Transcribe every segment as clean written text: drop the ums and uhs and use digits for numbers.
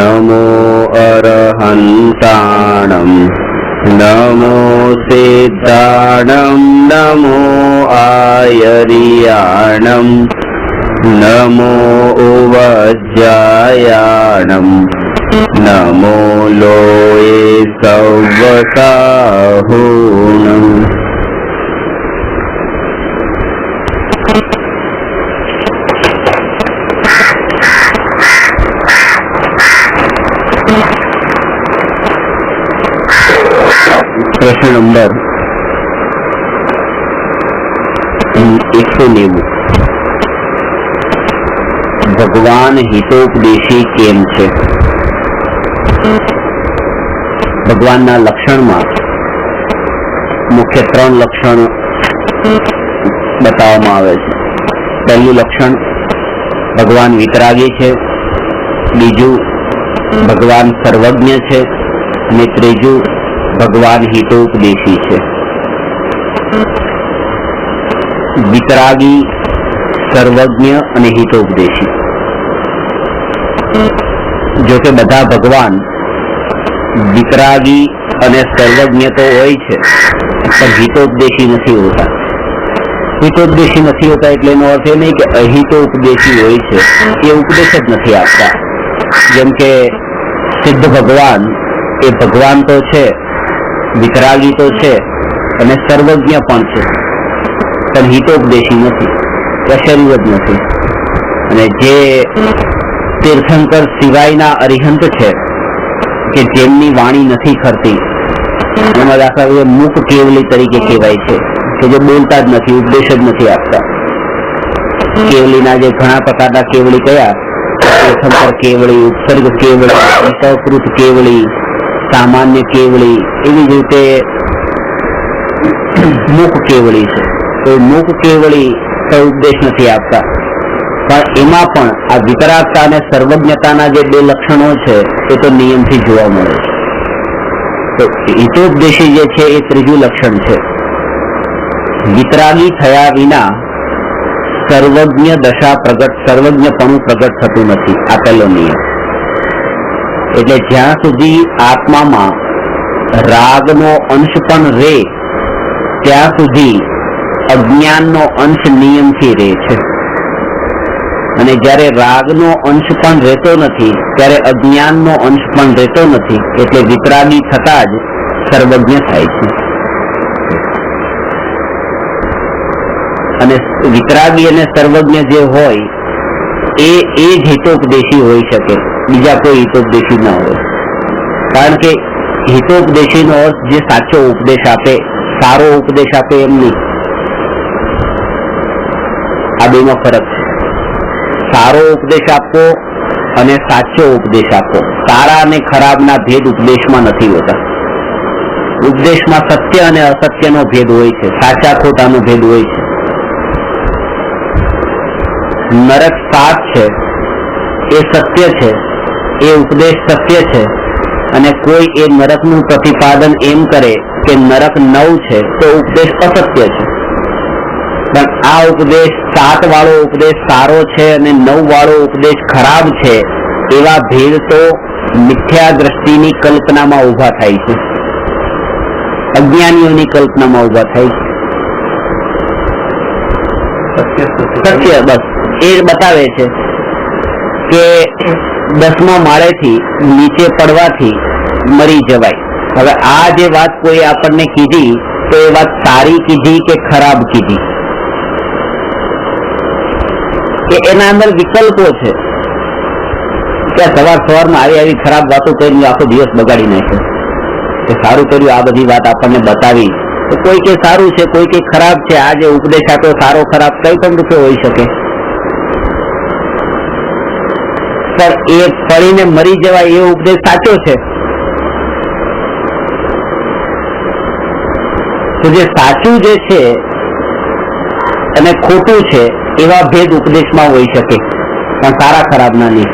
नमो अरहन्ताणं नमो सिद्धाणं नमो आयर्याणं नमो उवज्जायाणं नमो लोये सव्वसाहूणम्। प्रश्न नंबर 190। भगवान हितोपदेशी केम छे? भगवानना लक्षणमां मुख्य 3 लक्षण बताववामां आवे छे। पहेલું लक्षण भगवान वितरागी छे, बीजું भगवान सर्वज्ञ छे અને ત્રીજું भगवान हितोपदेशी है। वितरागी, सर्वज्ञ और हितोपदेशी। जो कि बधा भगवान वितरागी और सर्वज्ञ तो होय छे पर हितोपदेशी नहीं होता। हितोपदेशी नहीं होता एटले एनो अर्थ ए नहीं कि अहितोपदेशी होय छे, ए उपदेश ज नहीं आपता। जेम के सिद्ध भगवान ए भगवान तो छे, वितरागी तो छे અને સર્વજ્ઞ પણ છે, પણ હિતોપદેશી નથી, શરીર જ નથી। અને જે તીર્થંકર સિવાયના અરિહંત છે કે જેમની વાણી નથી ખરતી, એમાં દાખલા તરીકે મૂક કેવલી તરીકે કહેવાય છે કે જે બોલતા જ નથી, ઉપદેશ જ નથી આપતા। કેવલીના જે ઘણા પ્રકારના કેવલી કયા? તીર્થંકર કેવળી, ઉપસર્ગ કેવળી, સકૃત કેવળી, सामान्य केवली, एवी ज रीते मूक केवली है। तो मूक केवली तो उपदेश नहीं आपता, पर एमां पण आ वितरागता अने सर्वज्ञताना जे 2 लक्षणों है ए तो नियम थी जोवा मळे छे। तो हितोपदेशी जे छे ए त्रीजुं लक्षण छे। वितरागी थया विना सर्वज्ञ दशा प्रगट, सर्वज्ञपणुं प्रगट थतुं नथी। आ पहेलो नियम। એટલે જ્યાં સુધી આત્મામાં રાગનો અંશ પણ રહે ત્યાં સુધી અજ્ઞાનનો અંશ નિયમથી રહે છે, અને જ્યારે રાગનો અંશ પણ રહેતો નથી ત્યારે અજ્ઞાનનો અંશ પણ રહેતો નથી, એટલે વિતરાગી થતા જ સર્વજ્ઞ થાય છે। અને વિતરાગી અને સર્વજ્ઞ જે હોય એ જ હિતોપદેશી હોઈ શકે, बीजा कोई हितोपदेशी न हो। कारण के हितोपदेशी नो अर्थ जे साचो उपदेश आपे, सारो उपदेश आपे एम नहीं। आ बेनो फरक है। सारो उपदेश आपो अने साचो उपदेश आपो। सारा ने खराब ना भेद उपदेश में नहीं होता। उपदेश में सत्य अने असत्य नो भेद होय छे, साचा खोटा नो भेद होय छे। नरक 7 छे ए सत्य छे, ए उपदेश सत्य है, અને કોઈ એ નરકનું પ્રતિપાદન એમ કરે કે નરક 9 છે તો ઉપદેશ અસત્ય છે। પણ આ ઉપદેશ 7 વાળો ઉપદેશ સારો છે અને 9 વાળો ઉપદેશ ખરાબ છે, એવા ભેદ તો મિથ્યા દ્રષ્ટિની કલ્પનામાં ઊભા થાય છે, અજ્ઞાનીઓની કલ્પનામાં ઊભા થાય છે। સત્ય બસ એ બતાવે છે કે 10મા માળેથી નીચે પડવાથી મરી જવાય। હવે આ જે વાત કોઈ આપણને કીધી તો એ વાત સારી કીધી કે ખરાબ કીધી, કે એના અંદર વિકલ્પો છે। કે સવારમાં આવી ખરાબ વાતો કરીને આખો દિવસ બગાડી નાખ્યો, કે સારું કર્યું આ બધી વાત આપણને બતાવી। તો કોઈ કે સારું છે, કોઈ કે ખરાબ છે। આ જે ઉપદેશ આપ્યો સારો ખરાબ કઈ પણ રૂપે હોઈ શકે, पर ए पड़ीने मरी जवाय ए उपदेश साचो छे। तो जे साचुं जे छे अने खोटुं छे एवा भेद उपदेशमां होई शके, पण सारा खराब ना नहीं।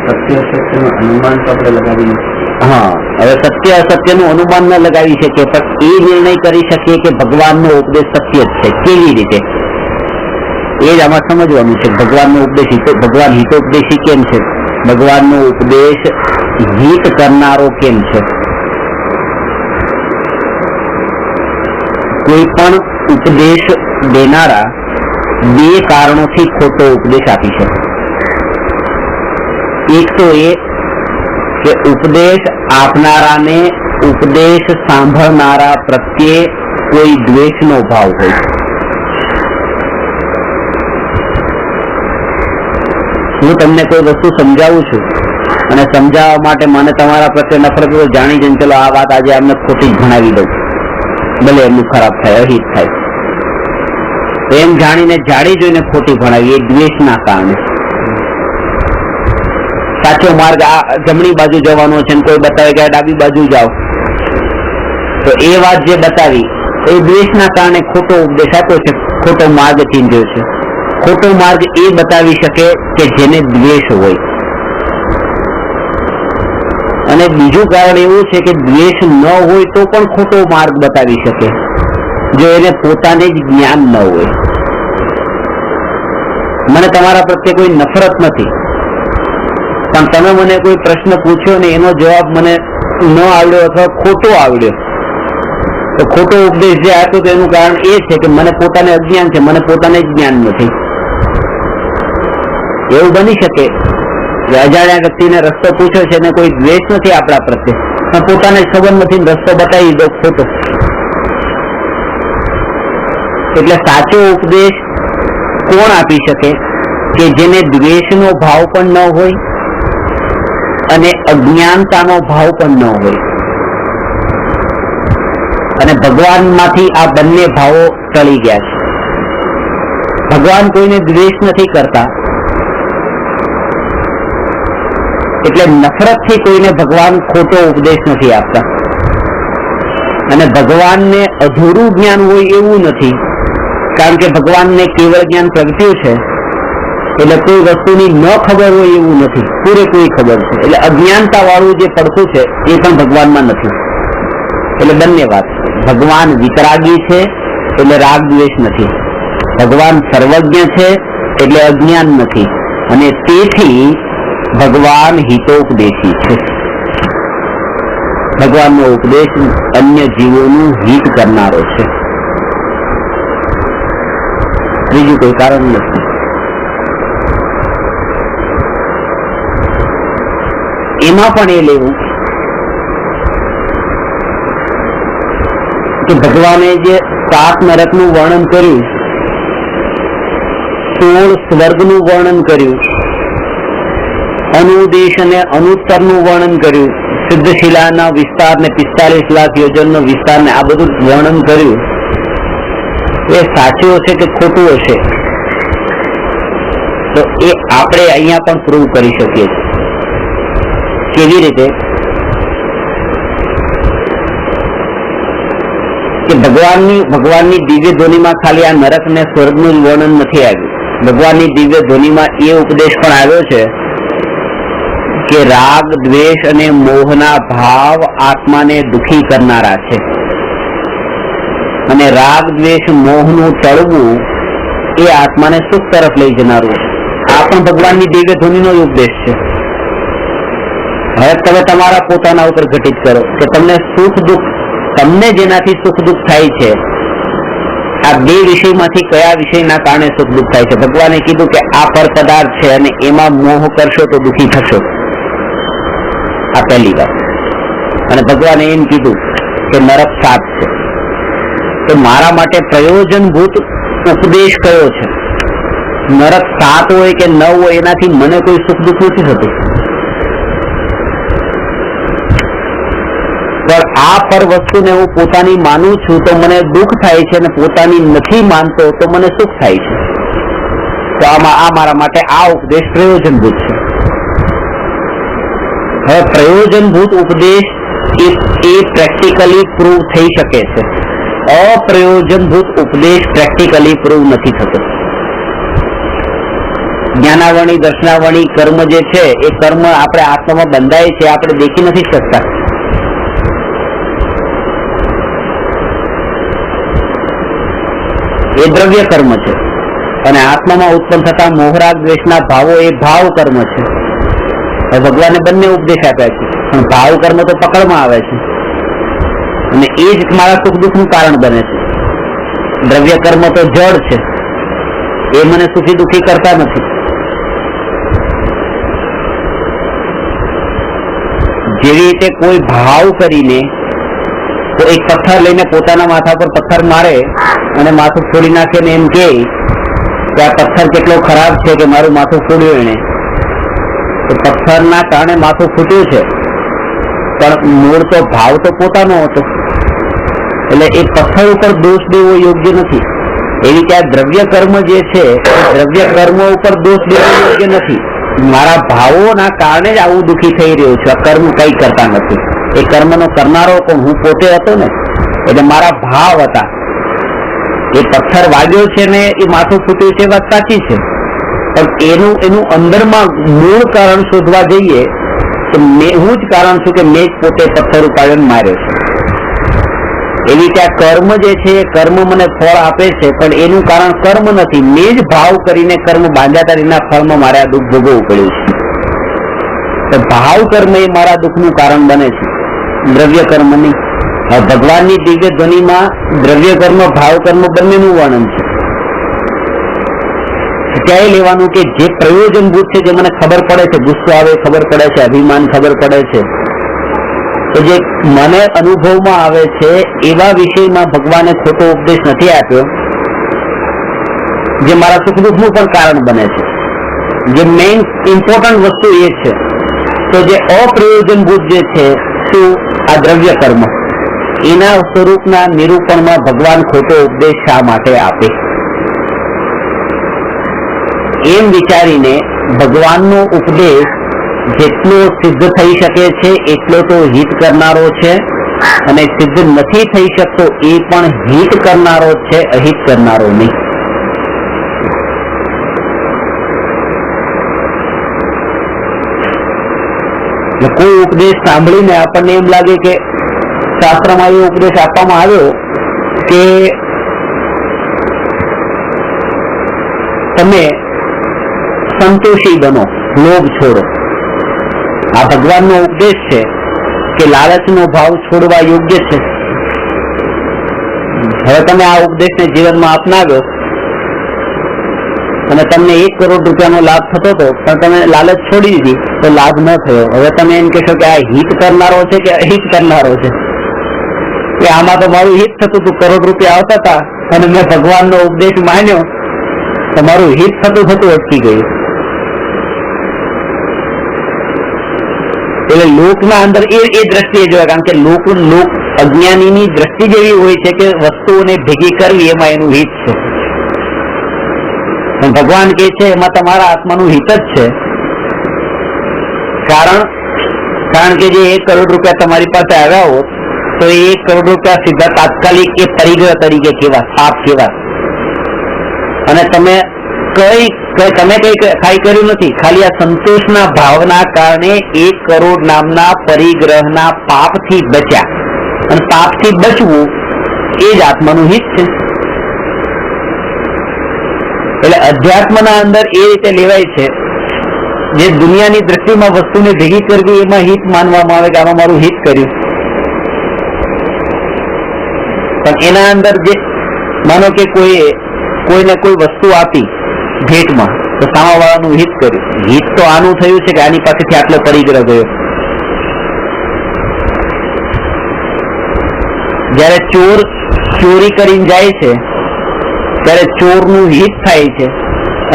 सत्य असत्यनुं अनुमान तो आपणे लगावी हाँ, हवे सत्य असत्यनुं अनुमान न लगावी शकीए, पण ए निर्णय करी शकीए कि भगवाननो उपदेश सत्य ज छे। केवी रीते એ જ આમાં સમજવાનું છે। ભગવાનનો ઉપદેશ ભગવાન હિતોપદેશી કેમ છે? ભગવાનનો ઉપદેશ હિત કરનારો કેમ છે? કોઈ પણ ઉપદેશ દેનારા બે કારણોથી ખોટો ઉપદેશ આપી શકે. એક તો એ કે ઉપદેશ આપનારાને ઉપદેશ સાંભળનારા પ્રત્યે કોઈ દ્વેષનો ભાવ હોય. હું તમને કોઈ વસ્તુ સમજાવું છું અને સમજાવવા માટે મને તમારા પ્રત્યે નફરત હોય, જાણી જઈને ચલો આ વાત આજે અમને ખોટી જ ભણાવી દઉં, ભલે એમનું ખરાબ થાય, અહિત થાય, એમ જાણીને જાણી જોઈને ખોટી ભણાવી, એ દ્વેષના કારણે. સાચો માર્ગ આ જમણી બાજુ જવાનો છે, કોઈ બતાવે કે ડાબી બાજુ જાઓ, તો એ વાત જે બતાવી એ દ્વેષના કારણે ખોટો ઉપદેશ આપ્યો છે, ખોટો માર્ગ ચીંધ્યો છે. ખોટો માર્ગ એ બતાવી શકે કે જેને દ્વેષ હોય. અને બીજું કારણ એવું છે કે દ્વેષ ન હોય તો પણ ખોટો માર્ગ બતાવી શકે, જો એને પોતાને જ જ્ઞાન ન હોય. મને તમારા પ્રત્યે કોઈ નફરત નથી, પણ તમે મને કોઈ પ્રશ્ન પૂછ્યો ને એનો જવાબ મને ન આવડ્યો અથવા ખોટો આવડ્યો, તો ખોટો ઉપદેશ જે આપ્યો તો એનું કારણ એ છે કે મને પોતાને અજ્ઞાન છે, મને પોતાને જ જ્ઞાન નથી. એવું બની શકે કે અજાણ્યા વ્યક્તિને રસ્તો પૂછ્યો છે ને કોઈ દ્વેષ નથી આપણા પ્રત્યે, પણ પોતાને ખબર નથી, રસ્તો બતાવી દો ખોટો. એટલે સાચો ઉપદેશ કોણ આપી શકે? કે જેને દ્વેષનો ભાવ પણ ન હોય અને અજ્ઞાનતાનો ભાવ પણ ન હોય. અને ભગવાનમાંથી આ બંને ભાવો ટળી ગયા છે. ભગવાન કોઈને દ્વેષ નથી કરતા, એટલે નફરતથી કોઈને ભગવાન ખોટો ઉપદેશ નથી આપતા. અને ભગવાનને અધૂરું જ્ઞાન હોય એવું નથી, કારણ કે ભગવાનને કેવળ જ્ઞાન પ્રગટ્યું છે, એટલે કોઈ વસ્તુની ન ખબર હોય એવું નથી, પૂરેપૂરી ખબર છે. એટલે અજ્ઞાનતા વાળું જે પડતું છે એ પણ ભગવાનમાં નથી. એટલે બંને વાત, ભગવાન વિતરાગી છે એટલે રાગ દ્વેષ નથી, ભગવાન સર્વજ્ઞ છે એટલે અજ્ઞાન નથી, અને તેથી ભગવાન હિતોપદેશી છે. ભગવાનનો ઉપદેશ અન્ય જીવોનું હિત કરનારો છે, બીજું કોઈ કારણ નથી. એમાં પણ એ લેવું કે ભગવાને જે 7 નરકનું વર્ણન કર્યું, 16 સ્વર્ગનું વર્ણન કર્યું, અનુદેશ અને અનુત્તરનું વર્ણન કર્યું, સિદ્ધશિલાના વિસ્તારને 45 લાખ યોજનનો વિસ્તારને આ બધું વર્ણન કર્યું, એ સાચું હશે કે ખોટું હશે તો એ આપણે અહીંયા પણ પ્રૂવ કરી શકીએ છીએ. કેવી રીતે? કે ભગવાનની દિવ્ય ધ્વનિમાં ખાલી આ નરક ને સ્વર્ગનું વર્ણન નથી આવ્યું. ભગવાનની દિવ્ય ધ્વનિમાં એ ઉપદેશ પણ આવ્યો છે કે રાગ દ્વેષ અને મોહના ભાવ આત્માને દુખી કરનારા છે, અને રાગ દ્વેષ મોહનું ટળવું એ આત્માને સુખ તરફ લઈ જનારું. આ પણ ભગવાનની દિવ્ય ધ્વનિનો ઉપદેશ છે. હવે તમે તમારા પોતાના ઉપર ઘટિત કરો કે તમને સુખ દુઃખ, તમને જેનાથી સુખ દુઃખ થાય છે, આ બે વિષયમાંથી કયા વિષયના કારણે સુખ દુઃખ થાય છે? ભગવાને કીધું કે આ પર પદાર્થ છે અને એમાં મોહ કરશો તો દુઃખી થશો, આ પહેલી વાત. અને ભગવાને એમ કીધું કે નરક 7 છે. તો મારા માટે પ્રયોજનભૂત ઉપદેશ કયો છે? નરક 7 હોય કે 9 હોય એનાથી મને કોઈ સુખ દુઃખ નથી થતું, પણ આ પર વસ્તુને હું પોતાની માનું છું તો મને દુઃખ થાય છે, અને પોતાની નથી માનતો તો મને સુખ થાય છે. તો આ મારા માટે આ ઉપદેશ પ્રયોજનભૂત છે. હવે પ્રયોજનભૂત ઉપદેશ એ પ્રેક્ટિકલી પ્રૂવ થઈ શકે છે, અપ્રયોજનભૂત ઉપદેશ પ્રેક્ટિકલી પ્રૂવ નથી થતો. જ્ઞાનાવણી દર્શનાવણી કર્મ જે છે એ કર્મ આપણે આત્મામાં બંધાય છે, આપણે દેખી નથી શકતા. એ દ્રવ્ય કર્મ છે, અને આત્મામાં ઉત્પન્ન થતા મોહરાગ દ્વેષના ભાવો એ ભાવ કર્મ છે. ભગવાને બંને ઉપદેશ આપ્યા છે, પણ ભાવ કર્મ તો પકડમાં આવે છે અને એ જ મારા સુખ દુઃખનું કારણ બને છે. દ્રવ્ય કર્મ તો જડ છે, એ મને સુખી દુઃખી કરતા નથી. જેવી રીતે કોઈ ભાવ કરીને તો એક પથ્થર લઈને પોતાના માથા પર પથ્થર મારે અને માથું ફોડી નાખે ને એમ કે આ પથ્થર કેટલો ખરાબ છે કે મારું માથું ફોડ્યું એને, તો પથ્થરના કારણે માથું ફૂટ્યું છે, પણ મૂળ તો ભાવ તો પોતાનો હતો. એટલે એ પથ્થર ઉપર દોષ દેવો યોગ્ય નથી. એવી કે આ દ્રવ્ય કર્મ જે છે, દ્રવ્ય કર્મ ઉપર દોષ દેવો યોગ્ય નથી. મારા ભાવોના કારણે જ આવું દુઃખી થઈ રહ્યું છે. આ કર્મ કઈ કરતા નથી. એ કર્મનો કરનારો પણ હું પોતે હતો ને, એટલે મારા ભાવ હતા. એ પથ્થર વાગ્યો છે ને એ માથું ફૂટ્યું છે, વાત સાચી છે, પણ એનું અંદરમાં મૂળ કારણ શોધવા જઈએ તો હું જ કારણ છું કે મેં જ પોતે પથ્થર ઉપાડીને માર્યો છે. એવી રીતે આ કર્મ જે છે એ કર્મ મને ફળ આપે છે, પણ એનું કારણ કર્મ નથી. મેં જ ભાવ કરીને કર્મ બાંધ્યા એના ફળમાં મારે આ દુઃખ ભોગવવું પડ્યું છે. તો ભાવ કર્મ એ મારા દુઃખનું કારણ બને છે, દ્રવ્ય કર્મ નહીં. ભગવાનની દિવ્ય ધ્વનિમાં દ્રવ્ય કર્મ ભાવ કર્મ બંનેનું વર્ણન છે. ક્યાંય લેવાનું કે જે પ્રયોજનભૂત છે, જે મને ખબર પડે છે, ગુસ્સો આવે ખબર પડે છે, અભિમાન ખબર પડે છે, તો જે મને અનુભવમાં આવે છે એવા વિષયમાં ભગવાને ખોટો ઉપદેશ નથી આપ્યો, જે મારા સુખ દુઃખનું પણ કારણ બને છે. જે મેઇન ઇમ્પોર્ટન્ટ વસ્તુ એ છે, તો જે અપ્રયોજનભૂત જે છે શું આ દ્રવ્ય કર્મ, એના સ્વરૂપના નિરૂપણમાં ભગવાન ખોટો ઉપદેશ શા માટે આપે, એમ વિચારીને ભગવાનનો ઉપદેશ જેટલો સિદ્ધ થઈ શકે છે એટલો તો હિત કરનારો છે, અને સિદ્ધ નથી થઈ શકતો એ પણ હિત કરનારો છે, અહિત કરનારો નહીં. કોઈ ઉપદેશ સાંભળીને આપણને એમ લાગે કે શાસ્ત્રમાં એ ઉપદેશ આપવામાં આવ્યો કે તમે સંતોષી બનો, લોભ છોડો. આ ભગવાનનો ઉપદેશ છે કે લાલચનો ભાવ છોડવા યોગ્ય છે. હવે તમે આ ઉપદેશને જીવનમાં અપનાવ્યો અને તમને 1 કરોડ રૂપિયાનો લાભ થતો હતો, પણ તમે લાલચ છોડી દીધી તો લાભ ન થયો. હવે તમે એમ કહેશો કે આ હિત કરનારો છે કે અહિત કરનારો છે? કે આમાં તો મારું હિત થતું હતું, કરોડ રૂપિયા આવતા હતા અને મેં ભગવાનનો ઉપદેશ માન્યો, તમારું હિત થતું અટકી ગયું. એટલે લોકના અંદર એ દ્રષ્ટિએ જોયા, કારણ કે લોક અજ્ઞાનીની દ્રષ્ટિ જેવી હોય છે કે વસ્તુઓને ભેગી કરવી એમાં એનું હિત છે. પણ ભગવાન કહે છે એમાં તમારા આત્માનું હિત જ છે. કારણ કે જે 1 કરોડ રૂપિયા તમારી પાસે આવ્યા હોત તો એ 1 કરોડ રૂપિયા સીધા તાત્કાલિક એ પરિગ્રહ તરીકે કેવા, પાપ કેવા, અને તમે કઈ કર્યું નથી. ખાલી આ સંતોષના ભાવના કારણે 1 કરોડ નામના પરિગ્રહના પાપથી બચ્યા, અને પાપથી બચવું એ જ આત્માનું હિત છે. એટલે અધ્યાત્મના અંદર એ રીતે લેવાય છે, જે દુનિયાની દ્રષ્ટિમાં વસ્તુને ભેગી કરવી એમાં હિત માનવામાં આવે કે આમાં મારું હિત કર્યું, પણ એના અંદર જે માનો કે કોઈને કોઈ વસ્તુ આપી ભેટમાં, તો સામાવાળાનું હિત કર્યું. હિત તો આનું થયું છે કે આની પાસેથી આટલો પરિગ્રહ ગયો. જયારે ચોર ચોરી કરીને જાય છે ત્યારે ચોરનું હિત થાય છે,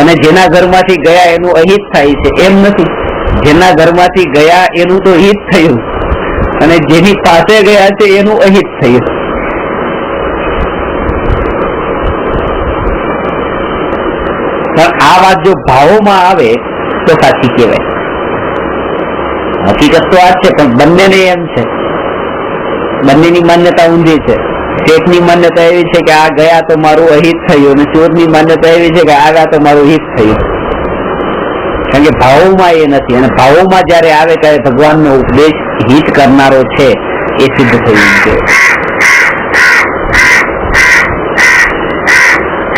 અને જેના ઘરમાંથી ગયા એનું અહિત થાય છે. એમ નથી, જેના ઘરમાંથી ગયા એનું તો હિત થયું, અને જેની પાસે ગયા છે એનું અહિત થયું. પણ આ વાત જો ભાવોમાં આવે તો સાચી કહેવાય. હકીકત તો આ છે, પણ બંનેને એમ છે, બંનેની માન્યતા ઊંધી છે. શેઠની માન્યતા એવી છે કે આ ગયા તો મારું અહિત થયું, અને ચોરની માન્યતા એવી છે કે આવ્યા તો મારું હિત થયું. કારણ કે ભાવોમાં એ નથી, અને ભાવોમાં જયારે આવે ત્યારે ભગવાનનો ઉપદેશ હિત કરનારો છે એ સિદ્ધ થયું છે.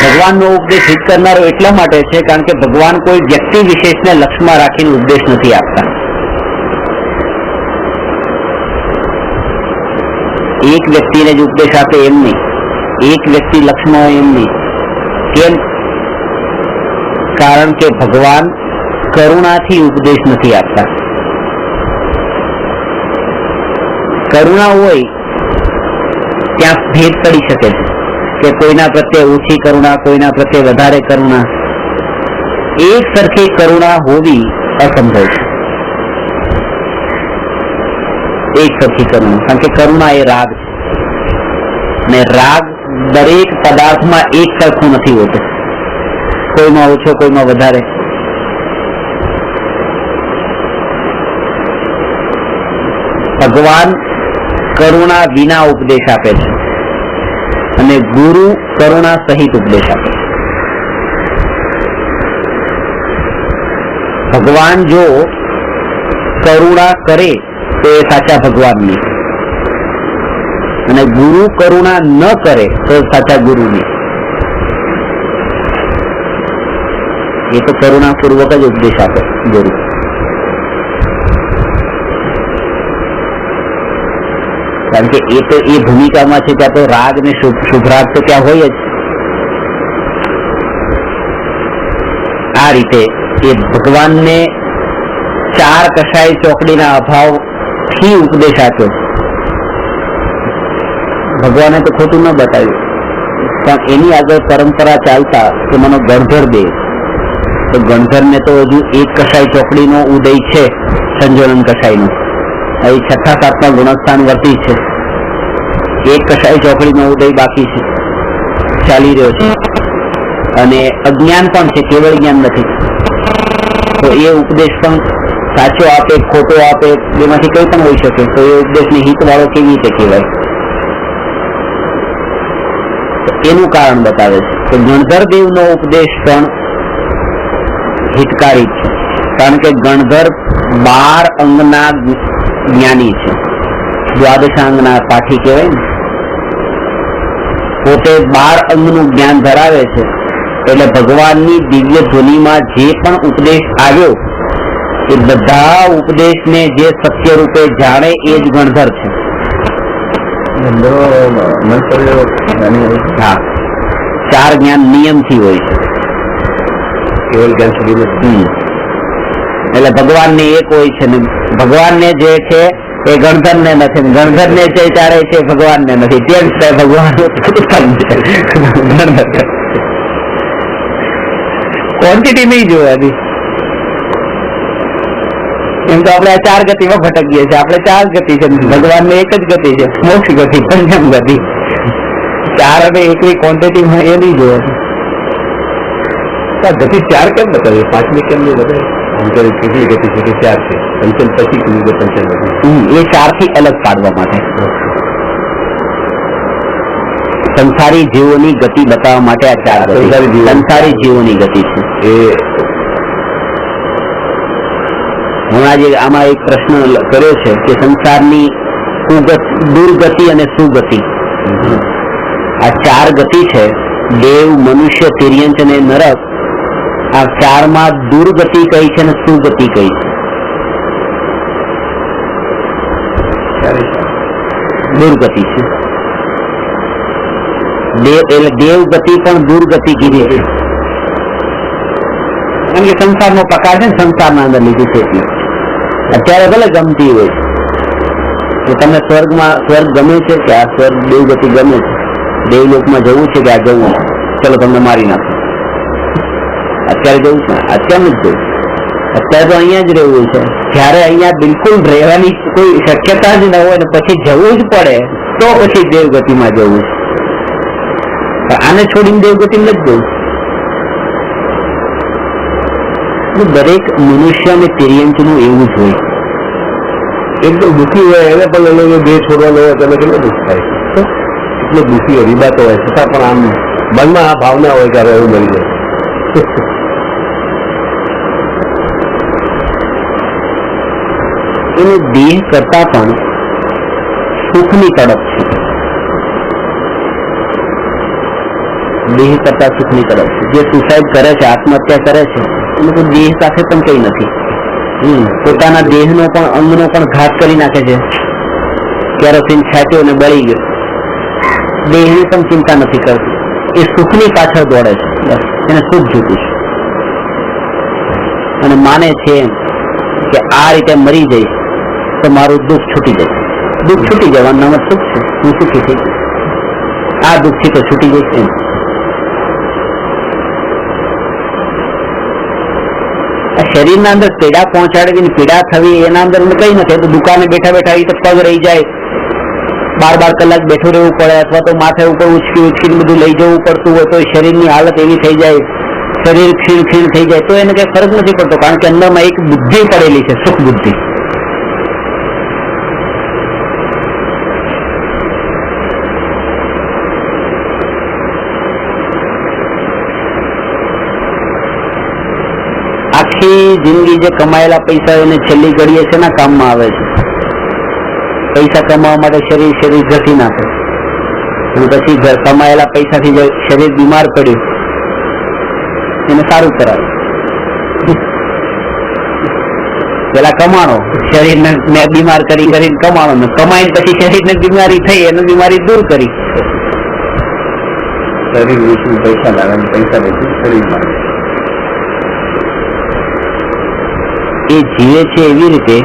ભગવાનનો ઉપદેશ હિત કરનારો એટલા માટે છે કારણ કે ભગવાન કોઈ વ્યક્તિ વિશેષને લક્ષ્યમાં રાખીને ઉપદેશ નથી આપતા. એક વ્યક્તિને જ ઉપદેશ આપે એમ નહીં, એક વ્યક્તિ લક્ષમાં હોય એમ નહીં. કેમ? કારણ કે ભગવાન કરુણાથી ઉપદેશ નથી આપતા. કરુણા હોય ત્યાં ભેદ પડી શકે છે કે કોઈના પ્રત્યે ઓછી કરુણા, કોઈના પ્રત્યે વધારે કરુણા. એક સરખી કરુણા હોવી અસંભવ છે. એક સરખી કરુણા, કારણ કે કરુણા એ રાગ છે ને રાગ દરેક પદાર્થમાં એક સરખું નથી હોતું, કોઈમાં ઓછો, કોઈમાં વધારે. ભગવાન કરુણા વિના ઉપદેશ આપે છે અને ગુરુ કરુણા સહિત ઉપદેશ આપે છે. ભગવાન જો કરુણા કરે તો એ સાચા ભગવાનની, અને ગુરુ કરુણા ન કરે તો સાચા ગુરુની. એ તો કરુણા પૂર્વક જ ઉપદેશ આપે ગુરુ. કારણ કે એ તો એ ભૂમિકામાં છે, ત્યાં તો રાગ ને શુભરાગ તો ત્યાં હોય જ. આ રીતે એ ભગવાનને ચાર કસાઈ ચોકડીના અભાવથી ઉપદેશ આપ્યો. ભગવાને તો ખોટું ન બતાવ્યું, પણ એની આગળ પરંપરા ચાલતા કે મને ગણધર દે, તો ગણધરને તો હજુ એક કસાઈ ચોકડીનો ઉદય છે, સંજોલન કસાઈનો. અહીં છઠ્ઠા સાતમા ગુણસ્થાન વર્તી છે, એક કસાઈ ચોકડીનો ઉદય બાકી છે, ચાલી રહ્યો છે. અને અજ્ઞાન પણ છે, કેવળ જ્ઞાન નથી. તો એ ઉપદેશ પણ સાચો આપે, ખોટો આપે, એમાંથી કઈ પણ હોઈ શકે. તો એ ઉપદેશની હિત વાળો કેવી રીતે કહેવાય? એનું કારણ બતાવે છે કે ગણધર દેવનો ઉપદેશ પણ હિતકારી છે. કારણ કે ગણધર 12 અંગના જ્ઞાની છે, દ્વાદશાંગના પાઠી કહેવાય ને. પોતે 12 અંગનું જ્ઞાન ધરાવે છે. એટલે ભગવાનની દિવ્ય ધ્વનિમાં જે પણ ઉપદેશ આવ્યો એ બધા ઉપદેશને જે સત્ય રૂપે જાણે એ જ ગણધર છે. હા, 4 જ્ઞાન નિયમથી હોય છે, કેવલ જ્ઞાન સુધી. એટલે ભગવાનને એક હોય છે ને ભગવાનને જે છે એ ગણધરને નથી, ગણધરને જે ચારે છે ભગવાનને નથી. તેમ છે ભગવાન ક્વોન્ટિટી નહીં જોવાની. એમ તો આપણે આ 4 ગતિમાં ભટકીએ છીએ. આપણે 4 ગતિ છે, ભગવાનને એક જ ગતિ છે, મોક્ષ ગતિ, પંચમ ગતિ. 4 અને એકની ક્વોન્ટિટીમાં એ નહીં જોવાની. ગતિ 4 કેમ બતાવી? 5મી કેમ નહીં બતાવી? કેટલી ગતિ છે કે 4 છે, પંચમ પછી પંચમ એ 4 થી અલગ પાડવા માટે, સંસારી જીવોની ગતિ બતાવવા માટે આ 4 સંસારી જીવોની ગતિ છે. એ હમણાં જે આમાં એક પ્રશ્ન કર્યો છે કે સંસારની દુર્ગતિ અને સુગતિ, આ 4 ગતિ છે. દેવ, મનુષ્ય, તિર્યંચ અને નરક. આ 4માં દુર્ગતિ કઈ છે અને સુગતિ કઈ છે? દુર્ગતિ છે. દેવ ગતિ પણ દુર્ગતિ કીધી છે, કેમ કે સંસારનો પ્રકાર છે, સંસારના અંદર લીધું છે. એટલે અત્યારે ભલે ગમતી હોય તો તમને સ્વર્ગ ગમે છે કે આ સ્વર્ગ દેવગતિ ગમે છે? દેવલોકમાં જવું છે કે આ જવું છે? ચલો તમને મારી નાખો. અત્યારે જવું છે, અત્યારનું જ જવું. અત્યારે તો અહીંયા જ રહેવું છે. જયારે અહીંયા બિલકુલ રહેવાની કોઈ શક્યતા જ ન હોય ને પછી જવું જ પડે તો પછી દેવગતિમાં જવું છે. આને છોડીને દેવગતિમાં જ જવું. દરેક મનુષ્ય અને તિર્યંચનું એવું જ હોય. એકદમ દુઃખી હોય એને પણ એ દેહ છોડવાનો હોય તો કેટલો દુઃખ થાય. એટલો દુઃખી હોય, વિબાતો હોય, છતાં પણ આમ મનમાં આ ભાવના હોય કે એવું મળી જાય. એને દેહ કરતા પણ સુખની તડપ છે. દેહ કરતા સુખની તડપ છે. જે સુસાઇડ કરે છે, આત્મહત્યા કરે છે, એને તો દેહ સાથે પણ કઈ નથી. પોતાના દેહનો પણ, અંગનો પણ ઘાત કરી નાખે છે. કેરોસીન છાંટ્યો અને બળી ગયો, દેહની પણ ચિંતા નથી કરતી, એ સુખની પાછળ દોડે છે, બસ એને સુખ જોતું છે અને માને છે કે આ રીતે મરી જઈશ તો મારું દુઃખ છૂટી જશે. દુઃખ છૂટી જવાનું નામ સુખ છે, હું સુખી થઈ ગઈ, આ દુઃખથી તો છૂટી જઈશ એમ. શરીરના અંદર પીડા પહોંચાડવી, પીડા થવી એના અંદર કઈ નથી. તો દુકાને બેઠા બેઠા એ તો પગ રહી જાય, 12 કલાક બેઠું રહેવું પડે, અથવા તો માથે ઉપર ઉચકીને બધું લઈ જવું પડતું હોય તો શરીરની હાલત એવી થઈ જાય, શરીર ક્ષીણ થઈ જાય, તો એને કઈ ફરક નથી પડતો, કારણ કે અંદરમાં એક બુદ્ધિ પડેલી છે, સુખ બુદ્ધિ. આખી જિંદગી જે કમાયેલા પૈસા એને છેલ્લી ઘડીએ છે ના કામમાં આવે છે. પૈસા કમાવા માટે શરીર ઘટી નાખે અને પછી કમાયેલા પૈસાથી જે શરીર બીમાર પડ્યું એને સારું કરાવે. પેલા કમાણો, શરીરને બીમાર કરીને કમાણો, ને કમાઈને પછી શરીરને બીમારી થઈ એને બીમારી દૂર કરી. શરીર વેચીને પૈસા લાવે, પૈસા વેચીને શરીર મારે. એ જીવે છે એવી રીતે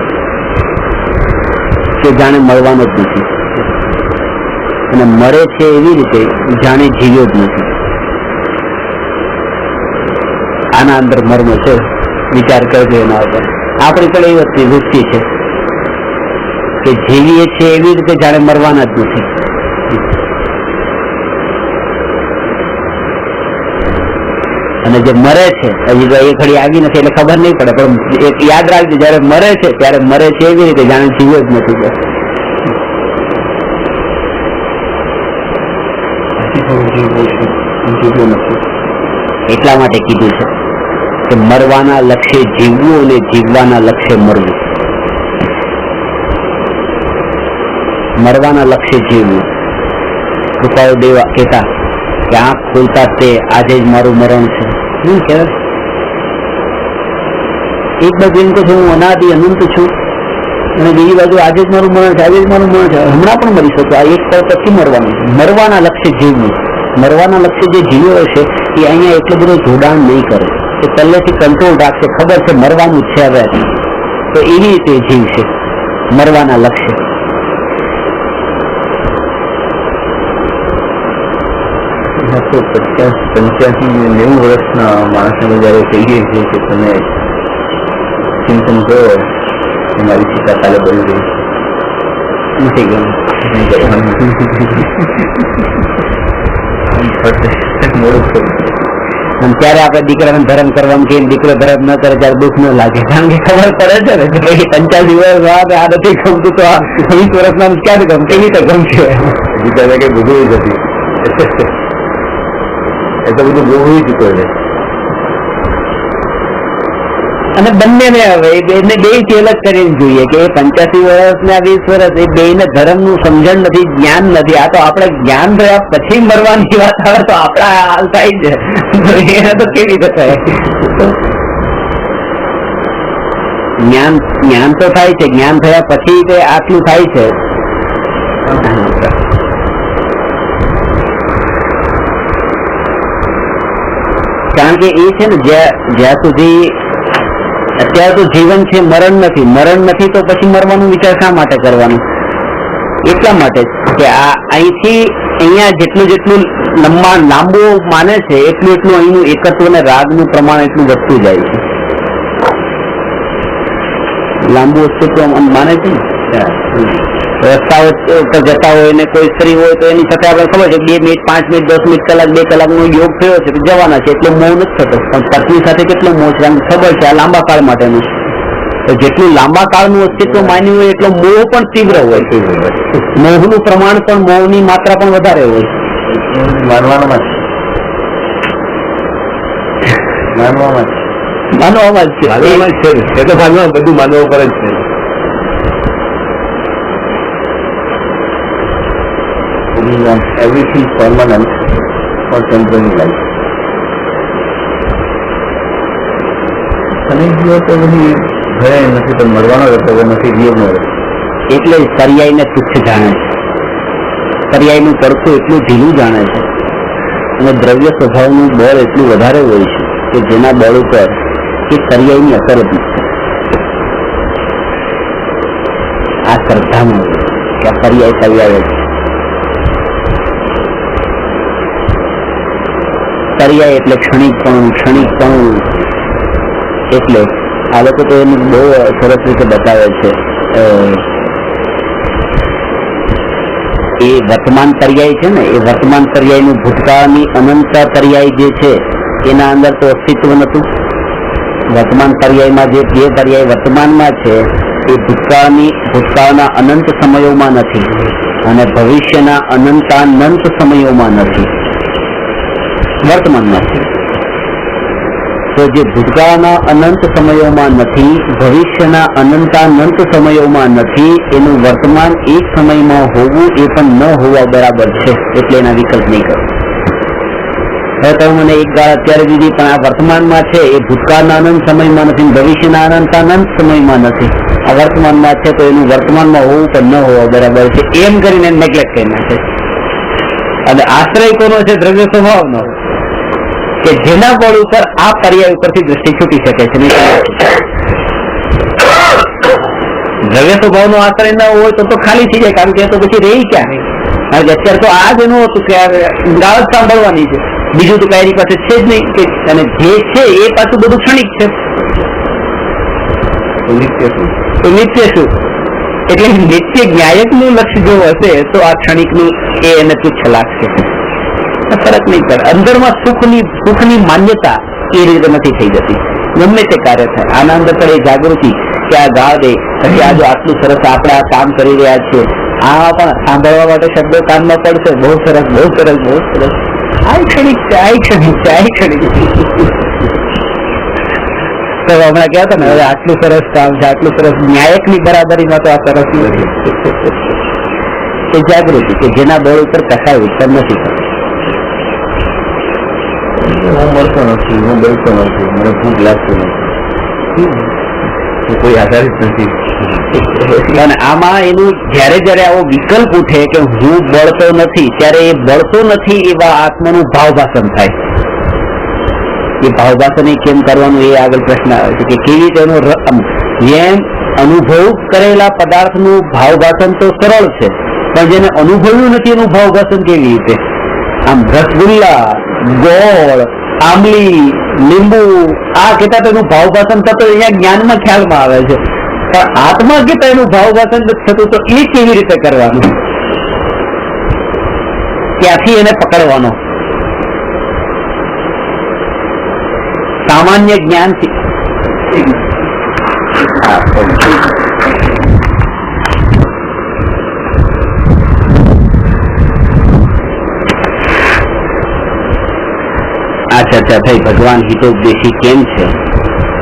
કે જાણે મળવાનો જ નથી, અને મરે છે એવી રીતે જાણે જીવ્યો જ નથી. આના અંદર મર્મ છે, વિચાર કરજો એના ઉપર. આપણી પણ એ વૃત્તિ છે કે જીવીએ છીએ એવી રીતે જાણે મરવાના જ નથી. અને જે મરે છે હજી તો એ ઘડી આવી નથી એટલે ખબર નહીં પડે, પણ એક યાદ રાખજો, જયારે મરે છે ત્યારે મરે છે એવી રીતે જાણે જીવ્યો જ નથી. એટલા માટે કીધું છે કે મરવાના લક્ષ્ય જીવવું અને જીવવાના લક્ષ્ય મરવું. મરવાના લક્ષ્ય જીવવું. કૃપાળુદેવ કહેતા કે આંખ ખોલતા તે આજે જ મારું મરણ છે. શું કહેવાય? એક બાજુ એમ કહું છું હું અનાદિ અનંત છું, અને બીજી બાજુ આજે જ મારું મરણ છે, આજે જ મારું મરણ છે, હમણાં પણ મરી શકું. આ એક પળ પછી મરવાનું. મરવાના લક્ષ્ય જીવવું. મરવાના લક્ષ્ય જે જીવ્યો હશે એ અહીંયા એટલું બધું જોડાણ નહીં કરે, એ પહેલેથી કંટ્રોલ રાખશે, ખબર છે મરવાનું જ છે હવે, તો એવી રીતે જીવશે મરવાના લક્ષ્ય. 85-90 વર્ષના માણસને જયારે કહીએ છીએ કે તમે ચિંતન કરો કે મારી સીતા કાલે બળી ગઈ, નથી ગયું મોડું. અને ત્યારે આપણે દીકરાને ધર્મ કરવાનું કે દીકરો ધર્મ ન કરે ત્યારે દુઃખ ન લાગે, કારણ કે ખબર પડે છે ને કે 85 વર્ષ બાદ આ નથી ગમતું તો 20 વર્ષના ક્યારે ગમશે, એવી રીતે ગમશે. દીકરાને કઈ ભૂગવી જ હતી, એ તો બધું ભોગવી ચૂક્યો છે. અને બંનેને હવે એને બે થી અલગ કરીને જોઈએ કે 85 વર્ષ ને 20 વર્ષ એ બે ને ધર્મ નું સમજણ નથી, જ્ઞાન નથી. આ તો આપણે જ્ઞાન થયા પછી મરવાની વાત આવે તો આપડા હાલ થાય છે, એને તો કેવી રીતે થાય? જ્ઞાન તો થાય છે, જ્ઞાન થયા પછી તે આટલું થાય છે. કારણ કે એ છે ને જ્યાં સુધી અત્યારે તો જીવન છે, મરણ નથી. મરણ નથી તો પછી મરવાનું વિચાર શા માટે કરવાનું? એટલા માટે કે આ અહીંથી અહીંયા જેટલું લાંબુ માને છે એટલું અહીંનું એકત્વ અને રાગનું પ્રમાણ એટલું વધતું જાય છે. લાંબુ અસ્તિત્વ માને છે ને, રસ્તાઓ ઉપર જતા હોય ને કોઈ સ્ત્રી હોય તો એની સાથે આપણે ખબર છે 2 મિનિટ 5 મિનિટ 10 મિનિટ કલાક 2 કલાકનો યોગ થયો છે જવાના છે, એટલો મોહ નથી થતો. પણ પત્ની સાથે કેટલો મોહ છે ખબર છે, આ લાંબા કાળ માટેનું. તો જેટલું લાંબા કાળનું અસ્તિત્વ માન્યું હોય એટલો મોહ પણ તીવ્ર હોય, મોહનું પ્રમાણ પણ, મોહની માત્રા પણ વધારે હોય. માનવામાં જ છે, એ તો માનવા બધું માનવા પર જ છે. We want everything permanent for temporary life. અને જીવો તો બધી ભરે નથી, તો મરવાનો રહેતો નથી, જીવનો રહે. એટલે પર્યાયને તુચ્છ જાણે છે. પર્યાયનું પડખું એટલું ઢીલું જાણે છે અને દ્રવ્ય સ્વભાવનું બળ એટલું વધારે હોય છે કે જેના બળ ઉપર એ પર્યાયની અસર જ નથી. આ શ્રદ્ધામાં કે આ પર્યાય પર્યાય છે. પર્યાય એટલે ક્ષણિકપણું એટલે આ લોકો તો એનું બહુ સરસ રીતે બતાવે છે. એ વર્તમાન પર્યાય છે ને, એ વર્તમાન પર્યાયનું ભૂતકાળની અનંત પર્યાય જે છે એના અંદર તો અસ્તિત્વ નતું. વર્તમાન પર્યાયમાં જે પર્યાય વર્તમાનમાં છે એ ભૂતકાળના અનંત સમયોમાં નથી અને ભવિષ્યના અનંત સમયોમાં નથી, વર્તમાનમાં છે. તો જે ભૂતકાળના અનંત સમયોમાં નથી, ભવિષ્યના અનંત સમયોમાં નથી, એનું વર્તમાન એક સમયમાં હોવું એ પણ ન હોવા બરાબર છે. એટલે એના વિકલ્પ નહીં કરો. હવે તમે મને એક ગાળ અત્યારે દીધી, પણ આ વર્તમાનમાં છે એ ભૂતકાળના અનંત સમયમાં નથી, ભવિષ્યના અનંત સમયમાં નથી, આ વર્તમાનમાં છે તો એનું વર્તમાનમાં હોવું પણ ન હોવા બરાબર છે. એમ કરીને નેગ્લેક્ટ કરી નાખે. અને આશ્રય કોનો છે? દ્રવ્ય સ્વભાવનો, કે જેના બળ ઉપર આ પર્યાય ઉપરથી દ્રષ્ટિ છૂટી શકે છે. દ્રવ્ય સ્વભાવનો આશ્રય ન હોય તો ખાલી થઈ જાય, કારણ કે તો પછી રહી ક્યાં? કારણ કે અત્યારે તો આ જ એનું હતું કે ગાળ સાંભળવાની છે, બીજું તો કઈ એની પાસે છે જ નહીં. અને જે છે એ પાછું બધું ક્ષણિક છે. નિત્ય શું? એટલે નિત્ય જ્ઞાયકનું લક્ષ્ય જો હશે તો આ ક્ષણિકનું એ એને તુચ્છ લાગશે, ફરક નહીં પડે. અંદરમાં સુખની માન્યતા એ રીતે નથી થઈ જતી, ગમે તે કાર્ય થાય. આના અંદર પણ એ જાગૃતિ કે આ ગાળ દે, પછી આ જો આટલું સરસ આપણે આ કામ કરી રહ્યા છીએ, આ પણ સાંભળવા માટે શબ્દો કાનમાં પડશે, બહુ સરસ, બહુ સરસ, બહુ સરસ. આ ક્ષણિક છે, આ ક્ષણિક છે, આ ક્ષણિક છે. તો હમણાં કહેતા હતા ને, હવે આટલું સરસ કામ છે, આટલું સરસ, ન્યાયકની બરાબરીમાં તો આ સરસ નથી. એ જાગૃતિ કે જેના બળ ઉપર કસાય ઉત્પન્ન નથી થતું. હું મળતો નથી, હું બોલતો નથી, મને ભૂખ લાગતું નથી, કોઈ આધારિત નથી. અને આમાં એનું જયારે આવો વિકલ્પ ઉઠે કે હું બળતો નથી, ત્યારે એ બળતો નથી એવા આત્માનું ભાવભાષણ થાય. એ ભાવભાષણ કેમ કરવાનું એ આગળ પ્રશ્ન આવે છે કે કેવી રીતે એનો જેમ અનુભવ કરેલા પદાર્થનું ભાવભાષણ તો સરળ છે, પણ જેને અનુભવ્યું નથી એનું ભાવભાષણ કેવી રીતે? આમ રસગુલ્લા, ગોળ, આંબલી, લીંબુ આ કહેતા તેનું ભાવભાષણ થતું અહીંયા જ્ઞાનમાં ખ્યાલમાં આવે છે, પણ આત્મા કહેતા એનું ભાવભાષણ થતું તો એ કેવી રીતે કરવાનું? ક્યાંથી એને પકડવાનો? સામાન્ય જ્ઞાનથી. આ ચર્ચા થઈ ભગવાન હિતોપદેશી કેમ છે.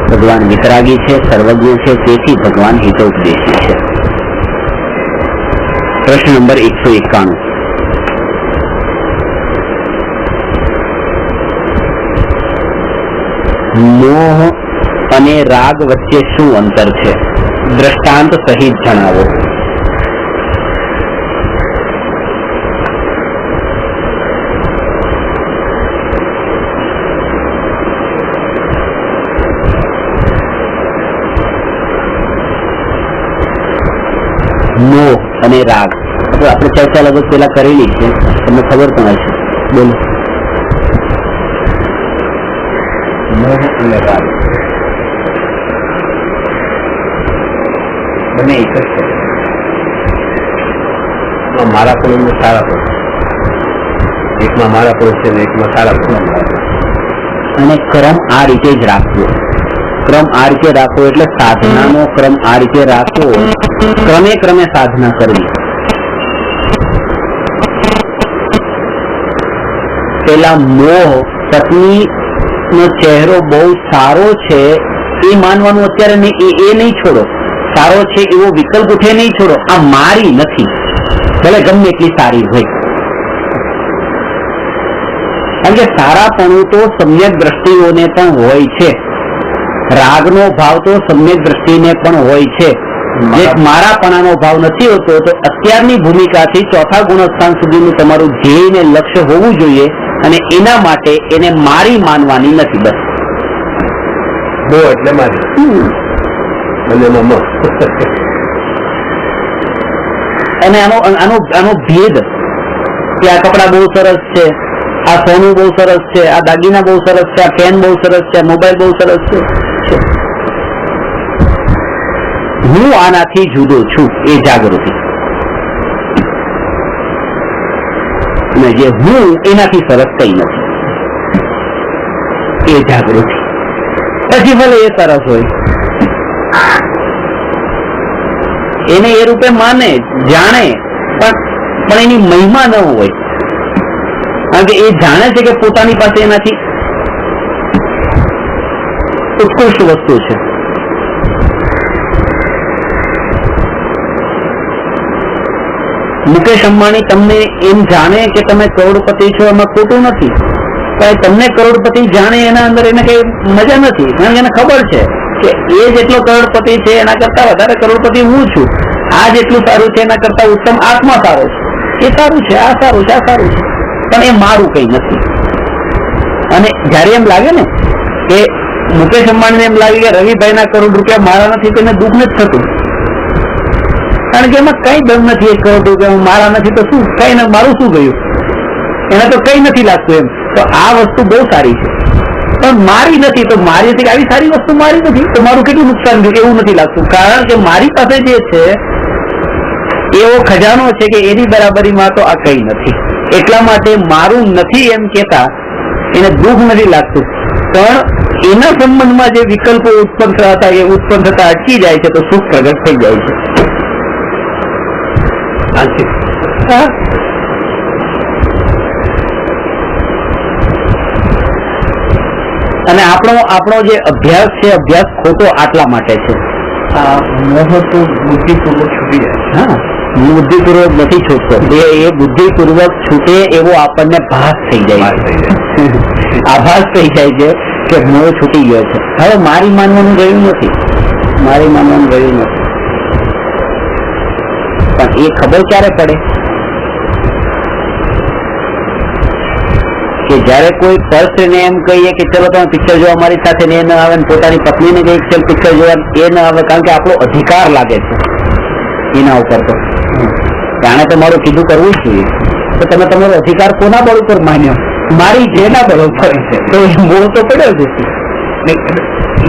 ભગવાન વિતરાગી છે, સર્વજ્ઞ છે, તેથી ભગવાન હિતોપદેશી છે. પ્રશ્ન નંબર 191. મોહ અને રાગ વચ્ચે શું અંતર છે? દ્રષ્ટાંત સહિત જણાવો. મોહ અને રાગ આપણે ચર્ચા લગભગ પેલા કરેલી છે, તમને ખબર પણ હશે. બોલો. મોહ અને રાગ બંને એક જ છે. મારા પણ સારા પણ, એકમાં મારા પણ છે ને એકમાં સારા પણ. અને ક્રમ આ રીતે જ રાખવો. ક્રમ આ રીતે રાખવો એટલે સાધનાનો ક્રમ આ રીતે રાખવો, ક્રમે સાધના કરવી. પેલા મોહ, પત્ની નો ચહેરો બહુ સારો છે એ માનવાનું અત્યારે એ નહીં છોડો. સારો છે એવો વિકલ્પ ઉઠે નહીં છોડો. આ મારી નથી, ભલે ગમે એટલી સારી હોય. કારણ કે સારાપણું તો સમ્યક દ્રષ્ટિઓને પણ હોય છે, રાગનો ભાવ તો સમ્યક દ્રષ્ટિને પણ હોય છે, જે મારાપણાનો ભાવ નથી હોતો, તો અત્યારની ભૂમિકાથી ચોથા ગુણસ્થાન સુધીનું તમારું ધ્યેય ને લક્ષ્ય હોવું જોઈએ, અને એના માટે એને મારી માનવાની નથી. બસ બહુ એટલે મારી અને મમ્મા. અને આનો ભેદ કે આ કપડા બહુ સરસ છે, આ સોનું બહુ સરસ છે, આ દાગીના બહુ સરસ છે, આ પેન બહુ સરસ છે, મોબાઈલ બહુ સરસ છે, હું આનાથી જુદો છું એ જાગૃતિ, અને જે હું એનાથી સરસ કઈ નથી એ જાગૃતિ. પછી ભલે એ સરસ હોય, એને એ રૂપે માને જાણે, પણ એની મહિમા ન હોય, કારણ કે એ જાણે છે કે પોતાની પાસે એનાથી ઉત્કૃષ્ટ વસ્તુ છે. મુકેશ અંબાણી તમને એમ જાણે કે તમે કરોડપતિ છો, એમાં ખોટું નથી, પણ તમને કરોડપતિ જાણે એના અંદર એને કઈ મજા નથી, કારણ કે એને ખબર છે કે એ જેટલો કરોડપતિ છે એના કરતા વધારે કરોડપતિ હું છું. આ જેટલું સારું છે એના કરતા ઉત્તમ આત્મા સારો છે, એ સારું છે, આ સારું છે, આ સારું છે, પણ એ મારું કઈ નથી. અને જયારે એમ લાગે ને કે મુકેશ અંબાણીને એમ લાગે કે રવિભાઈના કરોડ રૂપિયા મારા નથી, તેને દુઃખ નથી થતું, કારણ કે એમાં કઈ દમ નથી. 1 કરોડ રૂપિયા મારા નથી તો શું, કઈ મારું શું ગયું, એને તો કઈ નથી લાગતું એમ. તો આ વસ્તુ બહુ સારી છે, પણ મારી નથી. તો મારી નથી, આવી સારી વસ્તુ મારી નથી, તો મારું કેટલું નુકસાન થયું એવું નથી લાગતું, કારણ કે મારી પાસે જે છે એવો ખજાનો છે કે એની બરાબરીમાં તો આ કઈ નથી. એટલા માટે મારું નથી એમ કેતા એને દુઃખ નથી લાગતું, પણ એના સંબંધમાં જે વિકલ્પો ઉત્પન્ન થતા એ ઉત્પન્ન થતા અટકી જાય છે, તો સુખ પ્રગટ થઈ જાય છે. અને આપણો જે અભ્યાસ છે, અભ્યાસ ખોટો આટલા માટે છે. મોહ તો બુદ્ધિપૂર્વક છૂટી જાય. હા, બુદ્ધિપૂર્વક નથી છૂટતો, એ બુદ્ધિપૂર્વક છૂટે એવો આપણને ભાસ થઈ જાય છે, આભાસ થઈ જાય છે કે મોહ છૂટી ગયો છે. હવે મારી માનવાનું રહ્યું નથી, મારી માનવાનું રહ્યું નથી, પણ એ ખબર ક્યારે પડે કે જયારે કોઈ પર્સને એમ કહીએ કે ચલો તમે પિક્ચર જોવા મારી સાથે, ને એ ન આવે, ને પોતાની પત્નીને કહીએ ચલ પિક્ચર જોવા, એ ન આવે, કારણ કે આપણો અધિકાર લાગે છે એના ઉપર. તો જાણે તો મારું કીધું કરવું જ જોઈએ, તો તમે તમારો અધિકાર કોના બળ ઉપર માન્યો? મારી જેના બળ ઉપર છે, તો એ મોહ તો પડ્યો છે.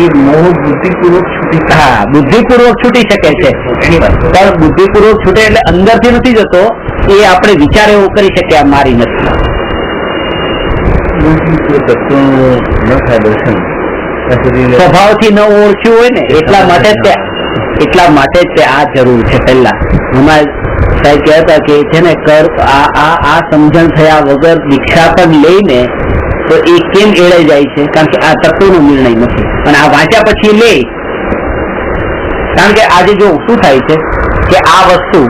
એ મોહ બુદ્ધિપૂર્વક છૂટી, હા, બુદ્ધિપૂર્વક છૂટી શકે છે, પણ બુદ્ધિપૂર્વક છૂટે એટલે અંદરથી નથી જતો, એ આપણે વિચાર એવો કરી શકીએ આ મારી નથી. સ્વભાવથી ન ઓળખ્યું હોય ને એટલા માટે જ તે આ જરૂર છે. પહેલા હમણાં સાહેબ કહેતા કે છે ને આ સમજણ થયા વગર દીક્ષા પણ લઈને તો એ કેમ એળાઈ જાય છે, કારણ કે આ તત્વનો નિર્ણય નથી, અને આ વાંચ્યા પછી લે. કારણ કે આજે જો શું થાય છે કે આ વસ્તુ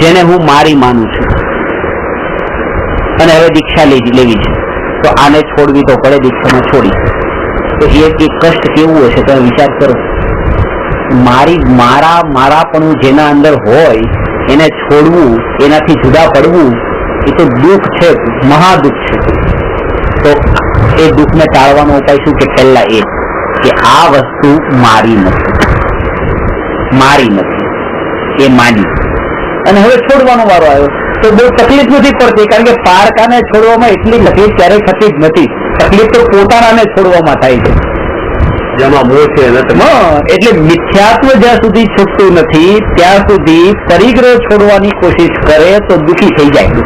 જેને હું મારી માનું છું અને હવે દીક્ષા લેવી છે, તો આને છોડવી તો પડે, દીક્ષામાં છોડી, તો એ કષ્ટ કેવું હશે તમે વિચાર કરો. મારાપણું જેના અંદર હોય એને છોડવું, એનાથી જુદા પડવું, એ તો દુઃખ છે, મહાદુઃખ છે. તો એ દુઃખને ટાળવાનો ઉપાય શું કે પહેલા એ કે આ વસ્તુ મારી નથી, એ માની, અને હવે છોડવાનો વારો આવ્યો તો બહુ તકલીફ નથી પડતી, કારણ કે પારકાને છોડવામાં એટલી તકલીફ ક્યારેય થતી જ નથી. તકલીફ તો પોતાનાને છોડવામાં થાય છે, જેમાં મોહ છે. એટલે મિથ્યાત્વ જ્યાં સુધી છૂટતું નથી ત્યાં સુધી પરિગ્રહ છોડવાની કોશિશ કરે તો દુઃખી થઈ જાય.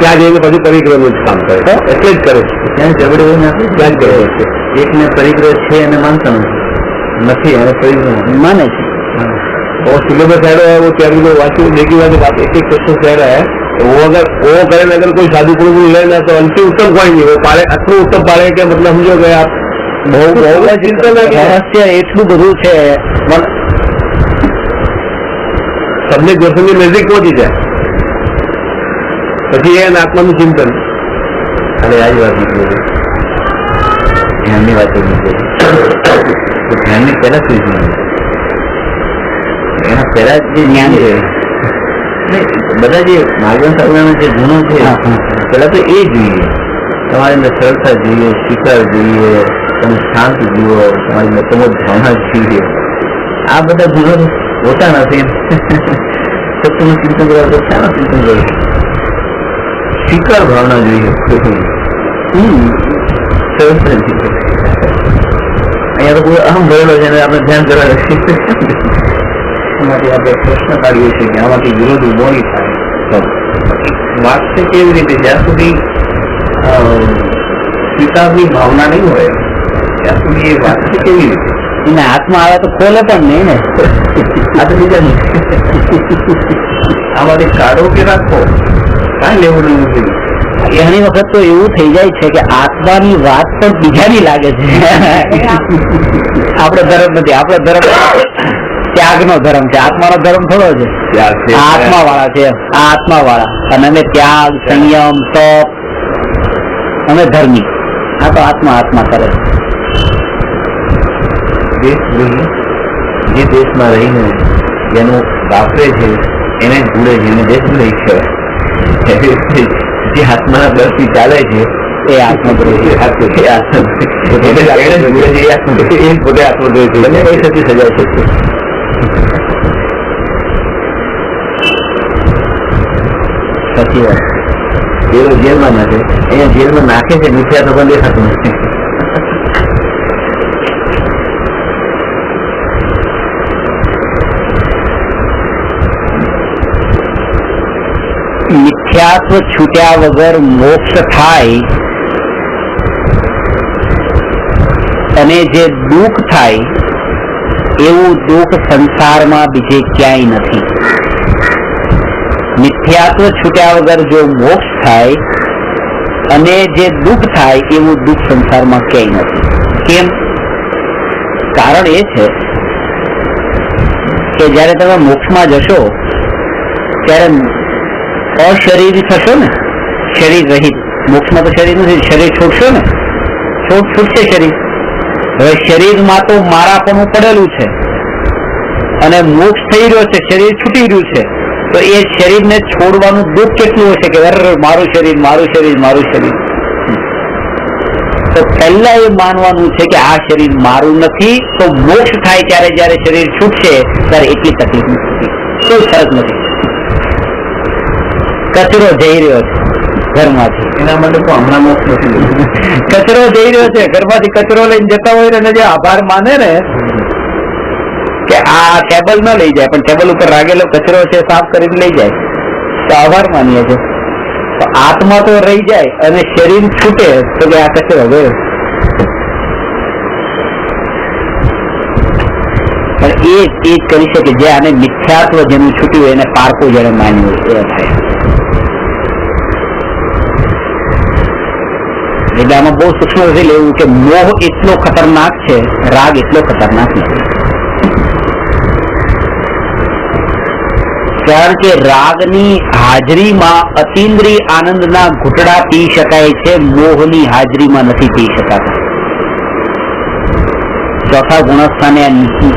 ત્યાં જઈને પછી પરિગ્રહનું જ કામ કરે, એટલે જ કરે છે. ત્યાં ઝઘડો ત્યાં જ કરે છે. એકને પરિગ્રહ છે એને માનતા નથી, અને પરિગ્રહ माने और सिलेबस ऐड है वो क्या वाक्य देखी वाली बात, एक एक क्वेश्चन ऐड है, वो करे अगर कोई साधु पुरुष लेना तो अंतिम उत्तम पाएंगे, वो पाड़े आटલું उत्तम पाड़े કે मतलब समझो કે आप બહુ ચિંતન રહસ્ય એટલું બધું છે, સબને દર્શનની નજીક પહોંચી જાય પછી એ આત્માનું ચિંતન. અરે આ જ વાત નીકળી, ધ્યાનની વાત નીકળી. ધ્યાનની પહેલા શું એના પહેલા જે જ્ઞાન છે બધા જે માર્ગન સાધના જે ગુણો છે પેલા તો એ જોઈએ. તમારી અંદર સરળતા જોઈએ, શિકાર જોઈએ, તમે શાંત જુઓ, તમારી અંદર પ્રમોદ ભાવના જોઈએ. આ બધા ગુણો હોતા નથી. સત્યનું ચિંતન કરવા તો શાનું ચિંતન કરે? શિકાર ભાવના જોઈએ. સરળતા જોઈએ. અહીંયા તો કોઈ અહમ ભરેલો છે, આપણે ધ્યાન કરવા એમાંથી આપણે પ્રશ્ન કાઢીએ છીએ કે આમાંથી વિરોધી મોડી થાય. વાત છે કેવી રીતે? જ્યાં સુધી સ્વીકારની ભાવના નહીં હોય ત્યાં સુધી એ વાત છે કેવી રીતે? એને હાથમાં આવે તો ખોલે પણ નહીં ને. આ તો બીજા આમાંથી કાઢો કે રાખો કાંઈ લેવું નથી. ઘણી વખત તો એવું થઈ જાય છે કે આત્માની વાત પણ બીજાની લાગે છે. આપણો ધર્મ નથી, આપણો ધર્મ ત્યાગનો ધર્મ છે. આત્માનો ધર્મ થોડો છે, આત્મા વાળા છે. આ આત્મા વાળા અને અમે ત્યાગ, સંયમ, તપ, અમે ધર્મી. આ તો આત્મા આત્મા કરે. દેશદ્રોહી જે દેશમાં રહીને જેનું વાપરે છે એને ભૂલે છે, એને દેશદ્રોહી કહેવાય. જે આત્માના દર્શથી ચાલે છે એ આત્મદ્રોહી. પોતે આત્મદ્રોહી છે. બંને કઈ સતી સજા છે. સાચી વાત. પેલો જેલમાં નાખે, અહીંયા જેલમાં નાખે છે, મિથ્યા તો પણ દેખાતું નથી. મિથ્યાત્વ છૂટ્યા વગર મોક્ષ થાય અને જે દુઃખ થાય એવું દુઃખ સંસારમાં બીજે ક્યાંય નથી. મિથ્યાત્વ છૂટ્યા વગર જો મોક્ષ થાય અને જે દુઃખ થાય એવું દુઃખ સંસારમાં ક્યાંય નથી. કેમ? કારણ એ છે કે જયારે તમે મોક્ષમાં જશો ત્યારે અશરીરી થશો ને, શરીર રહિત. મોક્ષમાં તો શરીર નથી, શરીર છોડશો ને, છૂટશે શરીર. હવે શરીરમાં તો મારાપણું પડેલું છે અને મોક્ષ થઈ રહ્યો છે, શરીર છૂટી રહ્યું છે, તો એ શરીરને છોડવાનું દુઃખ કેટલું હશે કે મારું શરીર, મારું શરીર, મારું શરીર. તો પહેલા એ માનવાનું છે કે આ શરીર મારું નથી. તો મોક્ષ થાય ત્યારે જયારે શરીર છૂટશે ત્યારે એટલી તકલીફ નથી, કોઈ ફરક નથી. કચરો જઈ રહ્યો છે ઘરમાંથી, એના માટે તો હમણાં મોક્ષ નથી. કચરો જઈ રહ્યો છે ઘરમાંથી, કચરો લઈને જતા હોય ને જે આભાર માને ને કે આ ટેબલ ન લઈ જાય પણ ટેબલ ઉપર રાગેલો કચરો છે સાફ કરીને લઈ જાય તો આભાર માનીએ છે. તો આત્મા તો રહી જાય અને શરીર છૂટે તો કે આ કચરો ગયો. પણ એ જ કરી શકે જે આને મિથ્યાત્વ જેનું છૂટ્યું એને પારકું જેને માન્યું એ થાય. એટલે આમાં બહુ સૂક્ષ્મ નથી લેવું કે મોહ એટલો ખતરનાક છે, રાગ એટલો ખતરનાક નથી. કારણ કે રાગની હાજરીમાં અતિન્દ્રિય આનંદના ઘૂંટડા પી શકાય છે, મોહની હાજરીમાં નથી પી શકાતા. ચોથા ગુણસ્થાને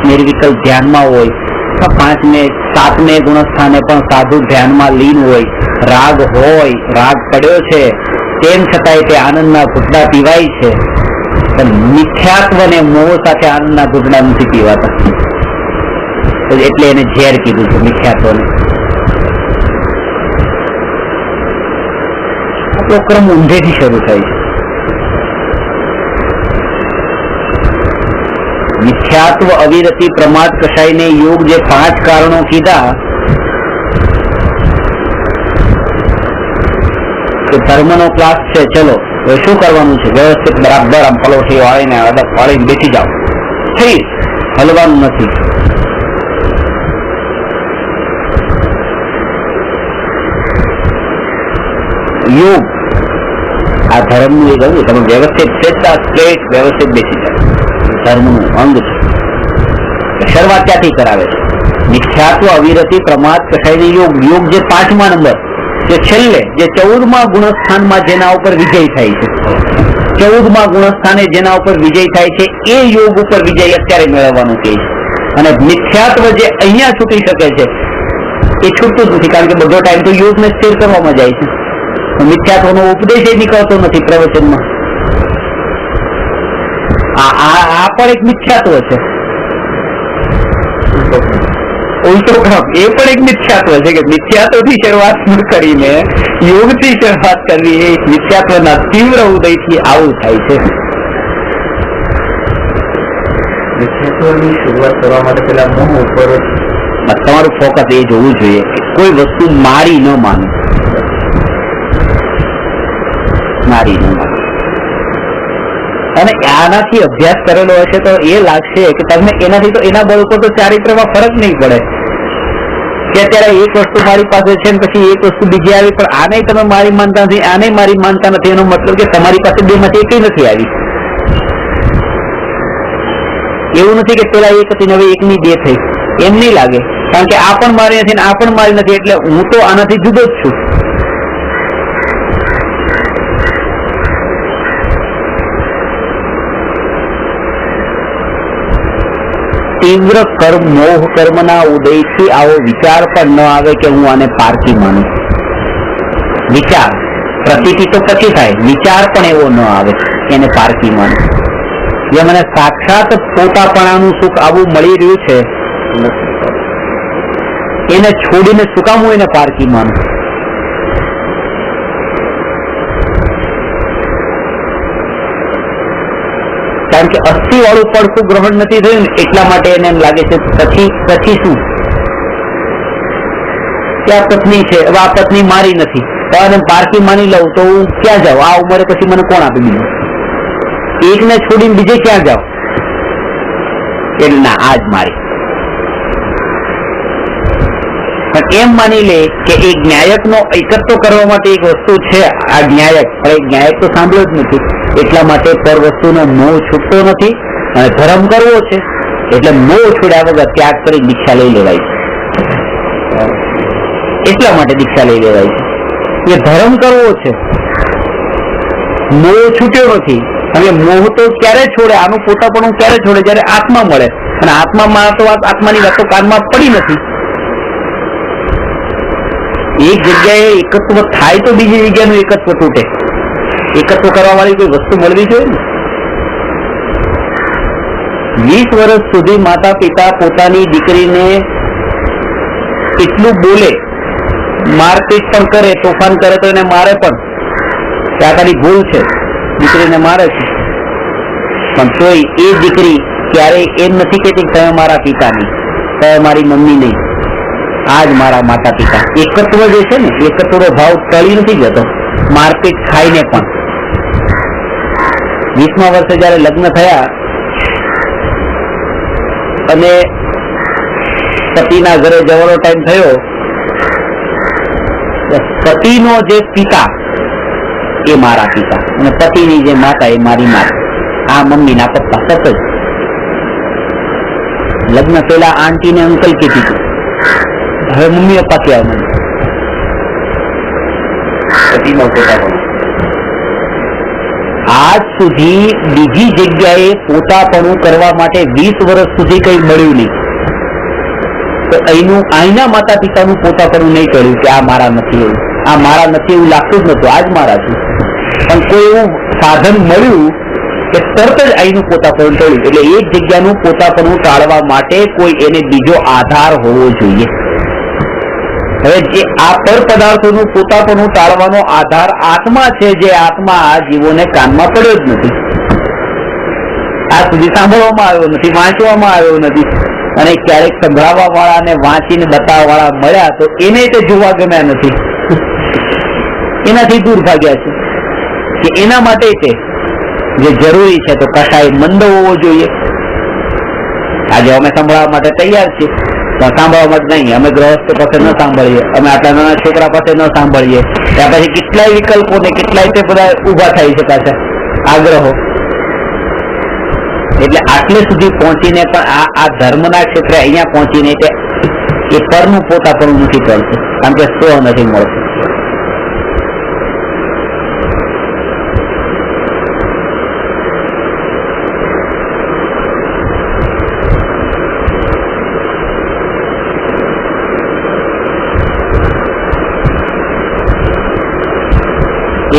નિર્વિકલ્પ ધ્યાનમાં હોય, 5મે 7મે ગુણસ્થાને પણ સાધુ ધ્યાનમાં લીન હોય, રાગ હોય, રાગ પડ્યો છે, તેમ છતાંય તે આનંદના ઘૂંટડા પીવાય છે. પણ મિથ્યાત્વ ને મોહ સાથે આનંદના ઘૂંટડા નથી પીવાતા, એટલે એને ઝેર કીધું છે મિથ્યાત્વને. આપણો ક્રમ ઊંધેથી શરૂ થાય છે. મિથ્યાત્વ, અવિરતિ, પ્રમાદ, કષાયને યોગ જે 5 કારણો કીધા કે ધર્મનો ક્લાસ છે, ચલો હવે શું કરવાનું છે? વ્યવસ્થિત બરાબર આમ પલોઠી વાળીને અડક વાળીને બેસી જાઓ, થઈ હલવાનું નથી. યોગ આ ધર્મનું એક અંગ. તમે વ્યવસ્થિત સ્ટ્રેટ વ્યવસ્થિત બેસી જાઓ, ધર્મનું અંગ છે. શરૂઆત ત્યાંથી કરાવે છે. મિથ્યાત્વ, અવિરતિ, પ્રમાદ, કષાયને યોગ. યોગ જે 5મા નંબર, જે છેલ્લે જે 14મા ગુણસ્થાનમાં જેના ઉપર વિજય થાય છે, 14મા ગુણસ્થાને જેના ઉપર વિજય થાય છે એ યોગ ઉપર વિજય અત્યારે મેળવવાનું કહે છે. અને મિથ્યાત્વ જે અહીંયા છૂટી શકે છે એ છૂટતું જ નથી, કારણ કે બધો ટાઈમ તો યોગને સ્થિર કરવામાં જાય છે. મિથ્યાત્વનો ઉપદેશ એ નીકળતો નથી પ્રવચનમાં. આ પણ એક મિથ્યાત્વ છે. ઉલટો ક્રમ એ પણ એક મિથ્યાત્વ છે કે મિથ્યાત્વ થી શરૂઆત કરીને યોગ થી શરૂઆત કરવી એ મિથ્યાત્વના તીવ્ર ઉદયથી આવું થાય છે. મિથ્યાત્વની શરૂઆત કરવા માટે પેલા મોહ ઉપર તમારું ફોકસ એ જોવું જોઈએ કે કોઈ વસ્તુ મારી ન માનું, મારી ન માનું. અને આનાથી અભ્યાસ કરેલો હશે તો એ લાગશે કે તમને એનાથી તો એના બળ ઉપર તો ચારિત્રમાં ફરક નહીં પડે કે અત્યારે એક વસ્તુ મારી પાસે છે ને પછી એક વસ્તુ બીજી આવી, પણ આને તમે મારી માનતા નથી, આને મારી માનતા નથી, એનો મતલબ કે તમારી પાસે બે માંથી એકઈ નથી આવી. એવું નથી કે પેલા એક હતી હવે એકની બે થઈ, એમ નહીં લાગે, કારણ કે આ પણ મારી નથી ને આ પણ મારી નથી, એટલે હું તો આનાથી જુદો જ છું. તીવ્ર કર્મ મોહ કર્મના ઉદયથી આવો વિચાર પણ ન આવે કે હું આને પારકી માનું. વિચાર પ્રતીતિ તો પછી થાય, વિચાર પણ એવો ન આવે એને પારકી માનું. જે મને સાક્ષાત પોતાપણાનું સુખ આવું મળી રહ્યું છે એને છોડીને શું કામ હું એને પારકી માનું. કારણ કે અસ્થિ વાળું પડખું ગ્રહણ નથી થયું ને એટલા માટે એને એમ લાગે છે પછી શું કે આ પત્ની છે, હવે આ પત્ની મારી નથી, તો પારકી માની લઉં તો હું ક્યાં જાઉં, આ ઉંમરે પછી મને કોણ આપી દીધું, એકને છોડીને બીજે ક્યાં જાઉં, એટલે ના આજ મારી. પણ એમ માની લે કે એ જ્ઞાયક નો એકત્વ કરવા માટે એક વસ્તુ છે આ જ્ઞાયક, પણ એ જ્ઞાયક તો સાંભળ્યો જ નથી, એટલા માટે પર વસ્તુનો મોહ છૂટતો નથી અને ધર્મ કરવો છે એટલે મોહ છોડ્યા વગર ત્યાગ કરી દીક્ષા લઈ લેવાય છે. એટલા માટે દીક્ષા લઈ લેવાય છે. એ ધર્મ કરવો છે, મોહ છૂટ્યો નથી. અને મોહ તો ક્યારે છોડે, આનું પોતાપણું ક્યારે છોડે, જયારે આત્મા મળે, અને આત્મામાં તો આત્માની વાતો કાનમાં પડી નથી. એક જગ્યાએ એકત્વ થાય તો બીજી જગ્યાનું એકત્વ તૂટે. એકત્વ કરવા વાળી કોઈ વસ્તુ મળવી જોઈએ ને. 20 વર્ષ સુધી માતા પિતા પોતાની દીકરીને એટલું બોલે, મારપીટ પણ કરે, તોફાન કરે તો એને મારે પણ, કે આ તારી ભૂલ છે, દીકરીને મારે છે, પણ તોય એ દીકરી ક્યારેય એમ નથી કહેતી તમે મારા પિતા નહીં, તમે મારી મમ્મી નહીં, આજ મારા માતા પિતા. એકત્વ જે છે ને, એકત્વનો ભાવ ટળી નથી જતો મારપીટ ખાઈને પણ. 20મા વર્ષે જયારે લગ્ન થયા અને પતિના ઘરે જવાનો ટાઈમ થયો, પતિનો જે પિતા એ મારા પિતા અને પતિની જે માતા એ મારી માતા, આ મમ્મીના પપ્પા સતત. લગ્ન પહેલા આંટી ને અંકલ કીધી હતી, હવે મમ્મી પપ્પા કહેવા મને પતિનો પોતાપણું. આજ સુધી બીજી જગ્યાએ પોતાપણું કરવા માટે 20 વર્ષ સુધી કઈ મળ્યું નહીં, તો અહીંના માતા પિતાનું પોતાપણું નહીં કર્યું કે આ મારા નથી, એવું આ મારા નથી એવું લાગતું જ નતું, આજ મારા છે. પણ કોઈ એવું સાધન મળ્યું કે તરત જ અહીંનું પોતાપણું ટળ્યું. એટલે એક જગ્યાનું પોતાપણું ટાળવા માટે કોઈ એને બીજો આધાર હોવો જોઈએ. હવે જે આ પર પદાર્થોનું પોતાપણું ટાળવાનો આધાર આત્મા છે, જે આત્મા આ જીવોને કાનમાં પડ્યો જ નથી, આ સુધી સાંભળવામાં આવ્યો નથી, વાંચવામાં આવ્યો નથી, અને ક્યારેક સંભળાવવા વાળા અને વાંચીને બતાવવા વાળા મળ્યા તો એને તે જોવા ગમ્યા નથી, એનાથી દૂર ભાગ્યા છે. કે એના માટે તે જે જરૂરી છે તો કસાય મંદ હોવો જોઈએ. આજે અમે સંભળાવવા માટે તૈયાર છીએ, સાંભળવા માટે નહીં, અમે ગ્રહસ્થ પાસે ન સાંભળીએ, અમે આટલા નાના છોકરા પાસે ન સાંભળીએ, ત્યાં પછી કેટલાય વિકલ્પો ને કેટલાય તે બધા ઉભા થઈ શકા છે આગ્રહો. એટલે આટલે સુધી પહોંચીને પણ આ ધર્મના ક્ષેત્રે અહીંયા પહોંચીને એ પરનું પોતાપણું નથી કરતું, કારણ કે સ્વ નથી મળતું.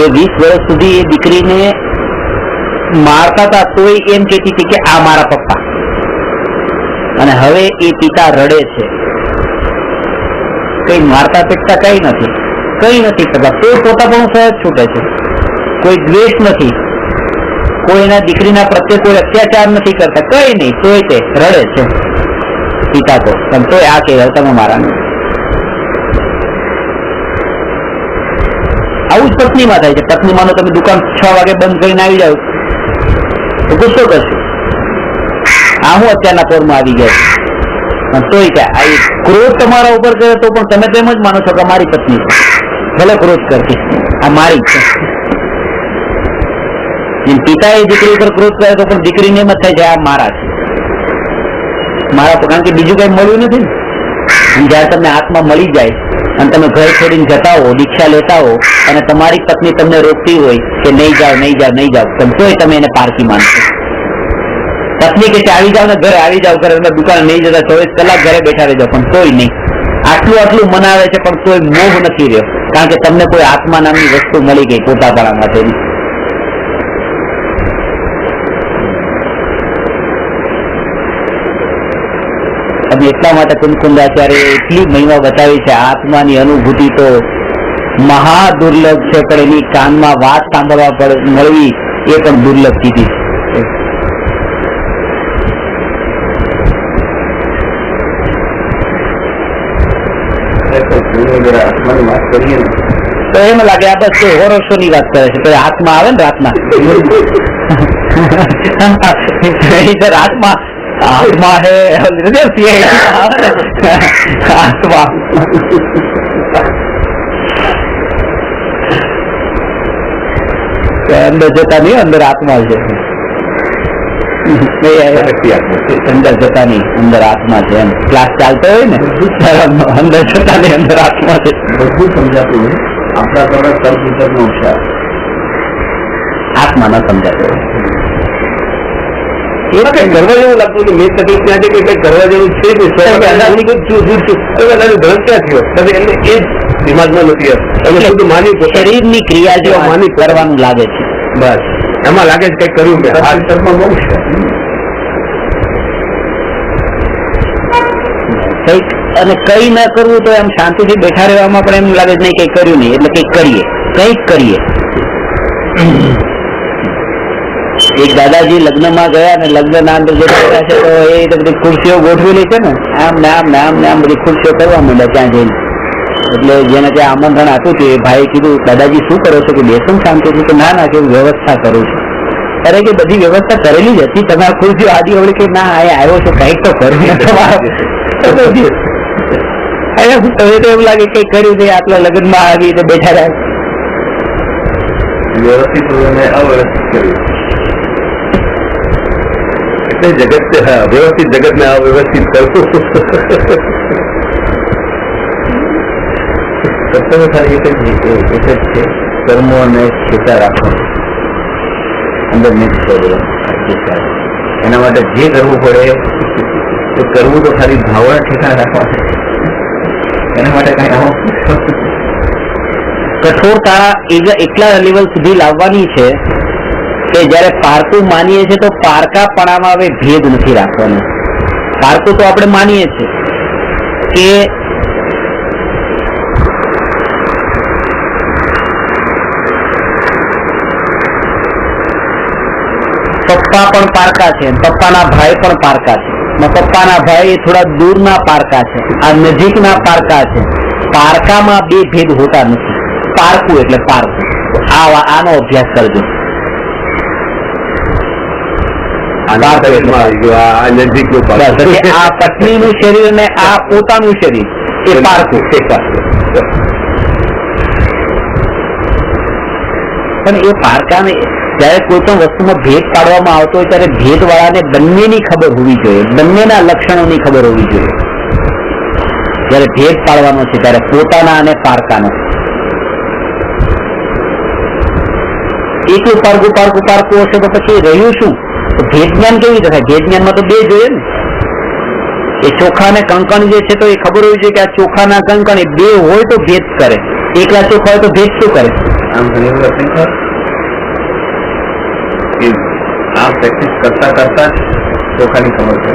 એ 20 વર્ષ સુધી એ દીકરીને મારતા હતા તોય એમ કહેતી હતી કે આ મારા પપ્પા, અને હવે એ પિતા રડે છે. કઈ મારતા પીટતા કઈ નથી કરતા, કોઈ પોતા પણ સહજ છૂટે છે, કોઈ દ્વેષ નથી, કોઈ એના દીકરીના પ્રત્યે કોઈ અત્યાચાર નથી કરતા, કઈ નહીં, તોય તે રડે છે પિતા તો, પણ તોય આ કહેવાય તમે મારા નહીં. આવું જ પત્નીમાં થાય છે. પત્નીમાં તમે દુકાન 6 વાગે બંધ કરીને આવી જાવ તો ગુસ્સો કરશો, આ હું અત્યારના પોરમાં આવી ગયા, પણ તોય કે આ ક્રોધ તમારા ઉપર કરે તો પણ તમે તેમ જ માનો છો કે મારી પત્ની છે, ભલે ક્રોધ કરતી, આ મારી છે. પિતા એ દીકરી ઉપર ક્રોધ કરે તો પણ દીકરીને એમ જ થાય છે આ મારા છે, મારા, કારણ કે બીજું કઈ મળ્યું નથી ને. જયારે તમને હાથમાં મળી જાય અને તમે ઘર છોડીને જતા હો, દીક્ષા લેતા હો, અને તમારી પત્ની તમને રોકતી હોય કે નહીં જાઓ પણ તોય તમે એને પારકી માનશો. પત્ની કે આવી જાવ ને ઘરે આવી જાવ, ઘરે તમે દુકાન નહીં જતા, 24 કલાક ઘરે બેઠા રહેજો, પણ તોય નહીં. આટલું મનાવે છે પણ તોય મોહ નથી રહ્યો, કારણ કે તમને કોઈ આત્મા નામની વસ્તુ મળી ગઈ પોતાપણા માટેની. અને એટલા માટે કુંદકુંદાચાર્ય એટલી મહિમા બતાવી છે. આત્માની અનુભૂતિ તો મહા દુર્લભ છે, પણ એની કાનમાં વાત સાંભળવા મળવી એ પણ દુર્લભ કીધી છે. તો એમ લાગે આ બસ હોરોશો ની વાત કરે છે. હાથમાં આવે ને રાતના આત્મા હે આત્મા અંદર જતા નહીં, અંદર આત્મા છે, અંદર જતા નહીં, અંદર આત્મા છે. એમ ક્લાસ ચાલતો હોય ને, અંદર જતા નહીં, અંદર આત્મા છે. બધું સમજાતું હોય આપણા દ્વારા તર્ક વિતર્કનો હોશિયાર, આત્મા ન સમજાતો હોય. એ કઈ કરવા જેવું લાગતું કે મેં તકલીફ ત્યાં છે કે કઈ કરવા જેવું છે ધર્મ ક્યાં થયો એને એ જ દિમાગમાં નથી. બધું માની શરીરની ક્રિયા જો માની કરવાનું લાગે છે, બસ એમાં લાગે છે કઈ કર્યું મેં. આ વિતર્કમાં બહુ છે કઈક, અને કઈ ન કરવું તો એમ શાંતિથી બેઠા રહેવામાં પણ એમ લાગે નહીં કઈ કર્યું નહીં, એટલે કઈક કરીએ. એક દાદાજી લગ્નમાં ગયા ને લગ્નના અંદર જે ગયા છે તો એ બધી ખુરશીઓ ગોઠવેલી છે ને, આમ ને બધી ખુરશીઓ કરવા માંડ્યા ત્યાં જઈને. એટલે જેને ત્યાં આમંત્રણ આપ્યું હતું એ ભાઈ કીધું દાદાજી શું કરો છો કે બેસો શાંતિથી, કે ના કે વ્યવસ્થા કરું છું. અરે કે બધી વ્યવસ્થા કરેલી જ હતી, તમે આ ખુરશીઓ આડી અવળી કે ના અહીંયા આવ્યો છો કઈક તો કર્યું તો એમ લાગે કઈ કર્યું નહીં, આટલા લગ્નમાં આવી તો બેઠા રહ્યા. વ્યવસ્થિત અવ્યવસ્થિત કર્યું એટલે જગત વ્યવસ્થિત જગત ને અવ્યવસ્થિત કરવું. સત્ય ખાલી એક જ છે, કર્મો અને ઠેકા રાખવાનું અંદર મિક્સ કરી એના માટે જે કરવું પડે એ કરવું તો ખાલી ભાવના ઠેકા રાખવા, એના માટે કઈ કઠોરતા એટલા લેવલ સુધી લાવવાની છે કે જયારે પારકું માનીએ છીએ તો પારકાપણામાં હવે ભેદ નથી રાખવાનો. પારકું તો આપણે માનીએ છીએ કે પપ્પા પણ પારકા છે, પપ્પાના ભાઈ પણ પારકા છે. પપ્પાના ભાઈ થોડા દૂરના પારકા છે, આ નજીકના પારકા છે. પારકામાં બે ભેદ હોતા નથી. પારકું એટલે પારકું. આનો અભ્યાસ કરજો. આ પત્નીનું શરીર અને આ પોતાનું શરીર એ પારકું. પણ એ પારકાને જયારે કોઈ પણ વસ્તુમાં ભેદ પાડવામાં આવતો હોય ત્યારે ભેદ વાળાને બંનેની ખબર હોવી જોઈએ, બંનેના લક્ષણોની ખબર હોવી જોઈએ. જયારે ભેદ પાડવાનો છે ત્યારે પોતાના અને પારકાનો. એકલું પારકું હશે તો પછી રહ્યું શું? ભેદ જ્ઞાન કેવી રીતે થાય? ભેદ જ્ઞાનમાં તો બે જોઈએ ને. એ ચોખા ને કંકણ જે છે તો એ ખબર હોવી જોઈએ કે આ ચોખા ના કંકણ એ બે હોય તો ભેદ કરે. એકલા ચોખા હોય તો ભેદ શું કરે? આમ ઘણી વખત નથી ખબર કે આ પ્રેક્ટિસ કરતા કરતા ચોખાની ખબર પડે.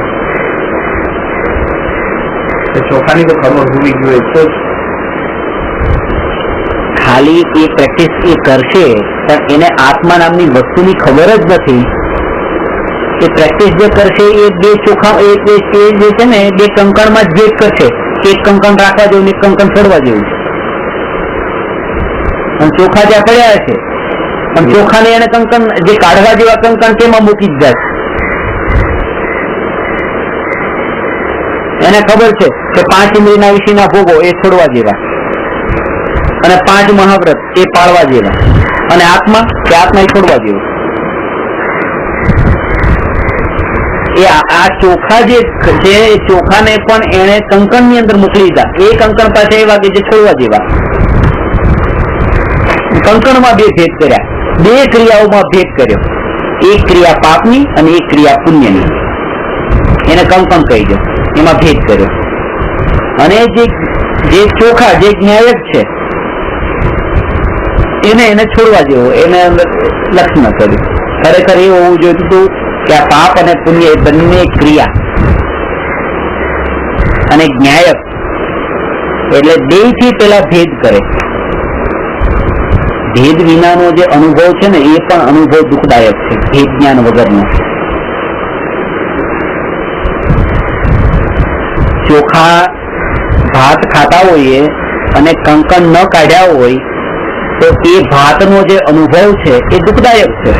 ચોખાની તો ખબર હોવી જોઈએ તો ખાલી એ પ્રેક્ટિસ એ કરશે પણ એને આત્મા નામની વસ્તુની ખબર જ નથી. એ પ્રેક્ટિસ જે કરશે એ બે ચોખા એ જે છે ને બે કંકણમાં જ ભેદ કરશે કે એક કંકણ રાખવા જેવું એક કંકણ છોડવા જેવું છે. અને ચોખા જ્યાં પડ્યા છે પણ ચોખાને એને કંકણ જે કાઢવા જેવા કંકણ તેમાં મૂકી જ જાય. એને ખબર છે કે 5 ઇન્દ્રિયના વિષયના ભોગો એ છોડવા જેવા અને 5 મહાવ્રત એ પાળવા જેવા અને આત્મા કે આત્મા એ છોડવા જેવું. એ આ ચોખા જે છે એ ચોખાને પણ એને કંકણ ની અંદર મોકલી દીધા. એ કંકણ પાસે એવા કે જે છોડવા જેવા. કંકણમાં બે ભેદ કર્યા, બે ક્રિયાઓમાં ભેદ કર્યો. એક ક્રિયા પાપની અને એક ક્રિયા પુણ્યની. એને કંકણ કહી દો, એમાં ભેદ કર્યો. અને જે ચોખા જે ન્યાયક છે એને છોડવા જેવો એને અંદર લક્ષણ કર્યું. ખરેખર એ હોવું જોઈતું હતું કે આ પાપ અને પુણ્ય એ બંને ક્રિયા અને ન્યાયક એટલે બેથી પેલા ભેદ કરે. ભેદ વિનાનો જે અનુભવ છે ને એ પણ અનુભવ દુઃખદાયક છે, ભેદ જ્ઞાન વગરનો. ચોખા ભાત ખાતા હોઈએ અને કંકણ ન કાઢ્યા હોય તો એ ભાતનો જે અનુભવ છે એ દુઃખદાયક છે.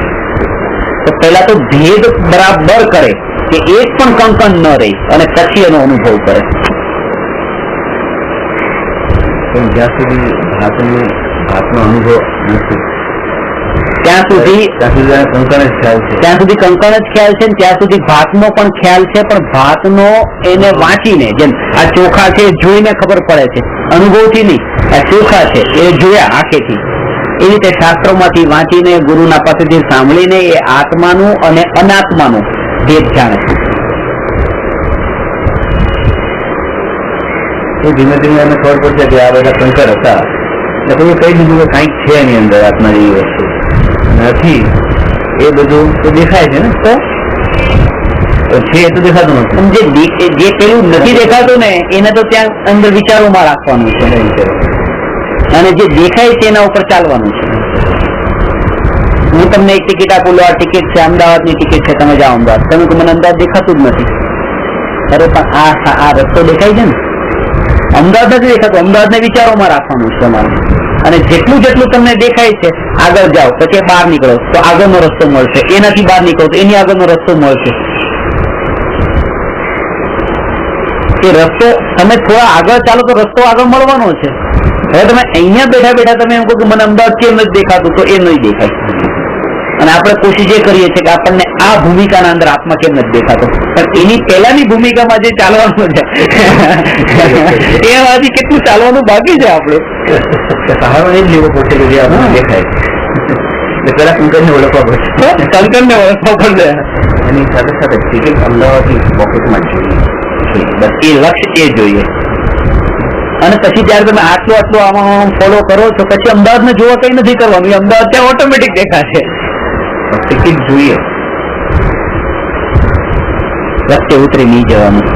તો પહેલા તો ભેદ બરાબર કરે કે એક પણ કંકણ ન રહે અને પછી એનો અનુભવ કરે. જ્યાં સુધી ભાતનો અનુભવ નથી ત્યાં સુધી કંકણ જ ખ્યાલ છે, ત્યાં સુધી કંકણ જ ખ્યાલ છે ને ત્યાં સુધી ભાતનો પણ ખ્યાલ છે. પણ ભાતનો એને વાંચીને, જેમ આ ચોખા છે જોઈને ખબર પડે છે, અનુભવથી નહીં. આ ચોખા છે એ જોયા આંખેથી. એ રીતે શાસ્ત્રોમાંથી વાંચીને ગુરુના પાસેથી સાંભળીને એ આત્માનું અને અનાત્માનું ભેદ જાણે. તો ધીમે ધીમે એને ખબર પડશે કે આ બધા કંકર હતા એટલે તમે કહી દીધું કે કંઈક છે એની અંદર આત્મા જેવી વસ્તુ નથી. એ બધું તો દેખાય છે ને, તો છે એ તો દેખાતું નથી. જે પેલું નથી દેખાતું ને એને તો ત્યાં અંદર વિચારોમાં રાખવાનું છે અને જે દેખાય છે એના ઉપર ચાલવાનું છે. હું તમને એક ટિકિટ આપું, આ ટિકિટ છે, અમદાવાદની ટિકિટ છે, તમે જાઓ અમદાવાદ. તમે મને અમદાવાદ દેખાતું જ નથી. અરે પણ આ રસ્તો દેખાય છે ને, અમદાવાદ નથી દેખાતું. અમદાવાદને વિચારોમાં રાખવાનું છે તમારે. અને જેટલું તમને દેખાય છે આગળ જાઓ, પછી બહાર નીકળો તો આગળનો રસ્તો મળશે. એનાથી બહાર નીકળો તો એની આગળનો રસ્તો મળશે. એ રસ્તો તમે થોડા આગળ ચાલો તો રસ્તો આગળ મળવાનો છે. હવે તમે અહીંયા બેઠા તમે એમ કહો કે મને અમદાવાદ કેમ નથી દેખાતું, તો એ નહીં દેખાય. અને આપણે કોશિશ એ કરીએ છીએ કે આપણને આ ભૂમિકાના અંદર આત્મા કેમ નથી દેખાતો, પણ એની પહેલાની ભૂમિકામાં જે ચાલવાનું છે એમાંથી કેટલું ચાલવાનું બાકી છે. આપણે સહારો એ જ લેવો પડશે કે જે આપણને દેખાય. પેલા કંકરને ઓળખવા પડશે, કંકરને ઓળખવા પડશે. એની સાથે સાથે ટિકિટ અમદાવાદની પોકેટમાં જોઈએ, બસ એ લક્ષ્ય એ જોઈએ. અને પછી જયારે તમે આટલું આમાં ફોલો કરો છો પછી અમદાવાદને જોવા કઈ નથી કરવાનું, એ અમદાવાદ ત્યાં ઓટોમેટિક દેખાશે. ટિકિટ જોઈએ, રસ્તે ઉતરી નહીં જવાનું.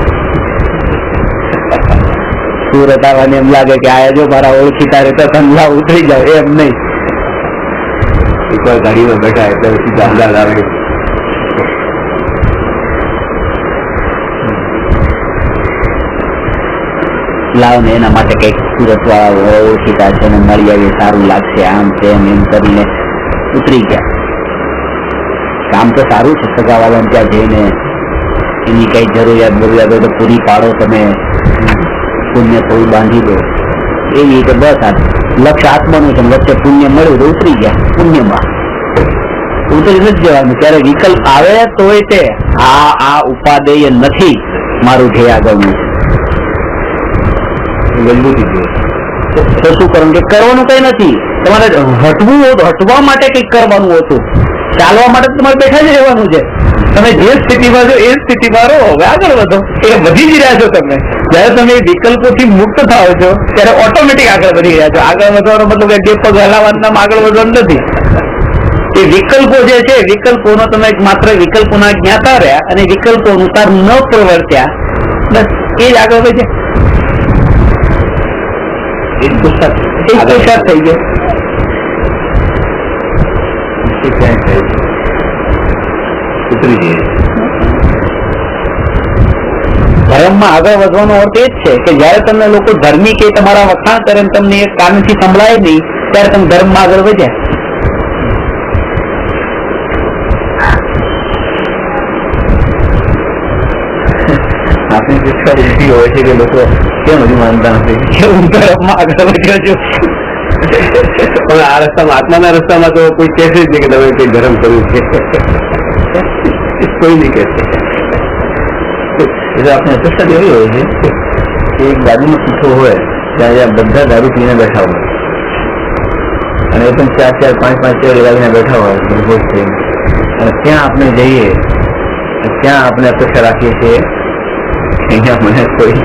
સુરત આવવાને એમ લાગે કે આ જો મારા ઓળખીતા રહેતા સંધા ઉતરી જાવ, એમ નહીં. એકવાર ગાડીમાં બેઠા એટલે સીધા અંદાજ આવે. લાવ ને એના માટે કઈક સુરત વાળા ઓળખીતા છે ને મળી આવીએ, સારું લાગશે, આમ તેમ એમ કરીને ઉતરી ગયા. કામ તો સારું છે, સગાવાળાને ત્યાં જઈને એની કઈ જરૂરિયાત હોય તો પૂરી પાડો, તમે પુણ્ય થોડું બાંધી દો. એવી રીતે બસ આ લક્ષ્ય આત્માનું છે, વચ્ચે પુણ્ય મળ્યું તો ઉતરી ગયા. પુણ્યમાં ઉતરી નથી જવાનું. ત્યારે વિકલ્પ આવે તોય તે આ ઉપાદેય નથી મારું ધ્યેય આગળનું મજબૂતી જોઈએ. તો શું કરવું કે કરવાનું કઈ નથી. તમારે હટવું હટવા માટે કઈક કરવાનું હતું, ચાલવા માટે તમારે બેઠા જ રહેવાનું છે. તમે જે સ્થિતિમાં છો એ સ્થિતિમાં રહો, હવે આગળ વધો. એ વધી જ રહ્યા છો તમે. જયારે તમે વિકલ્પોથી મુક્ત થાઓ છો ત્યારે ઓટોમેટિક આગળ વધી રહ્યા છો. આગળ વધવાનો મતલબ બે પગ હલાવવાનું નામ આગળ વધવાનું નથી. એ વિકલ્પો જે છે, વિકલ્પોનો તમે માત્ર વિકલ્પોના જ્ઞાતા રહ્યા અને વિકલ્પો અનુસાર ન પ્રવર્ત્યા, બસ એ જ આગળ વધ્યા. એ જ પુરુષાર્થ થઈ ગયો. ધર્મમાં આગળ વધવાનો અર્થ એ જ છે કે જયારે તમને લોકો ધર્મી કે તમારા વખાણ કરે તમને એ કાનથી સંભળાય નહીં ત્યારે તમે ધર્મમાં આગળ વધ્યા. આપણી શિક્ષા એવી હોય છે કે લોકો કેમ હજુ માનતા નથી કે હું ધર્મમાં આગળ વધ્યો છું. પણ આ રસ્તામાં, આત્માના રસ્તામાં તો કોઈ કહેશે જ નહીં કે તમે કઈ ધર્મ કર્યું છે. કોઈ નહીં કહેશે. એટલે આપણે અપેક્ષા એવી હોય છે કે એક બાજુમાં પીછો હોય ત્યાં બધા દારૂ પીને બેઠા હોય અને એ પણ 4-4, 5-5 ચેર લાવીને બેઠા હોય નિર્ભોષ થઈને, અને ત્યાં આપણે જઈએ ત્યાં આપણે અપેક્ષા રાખીએ છીએ અહીંયા મને કોઈ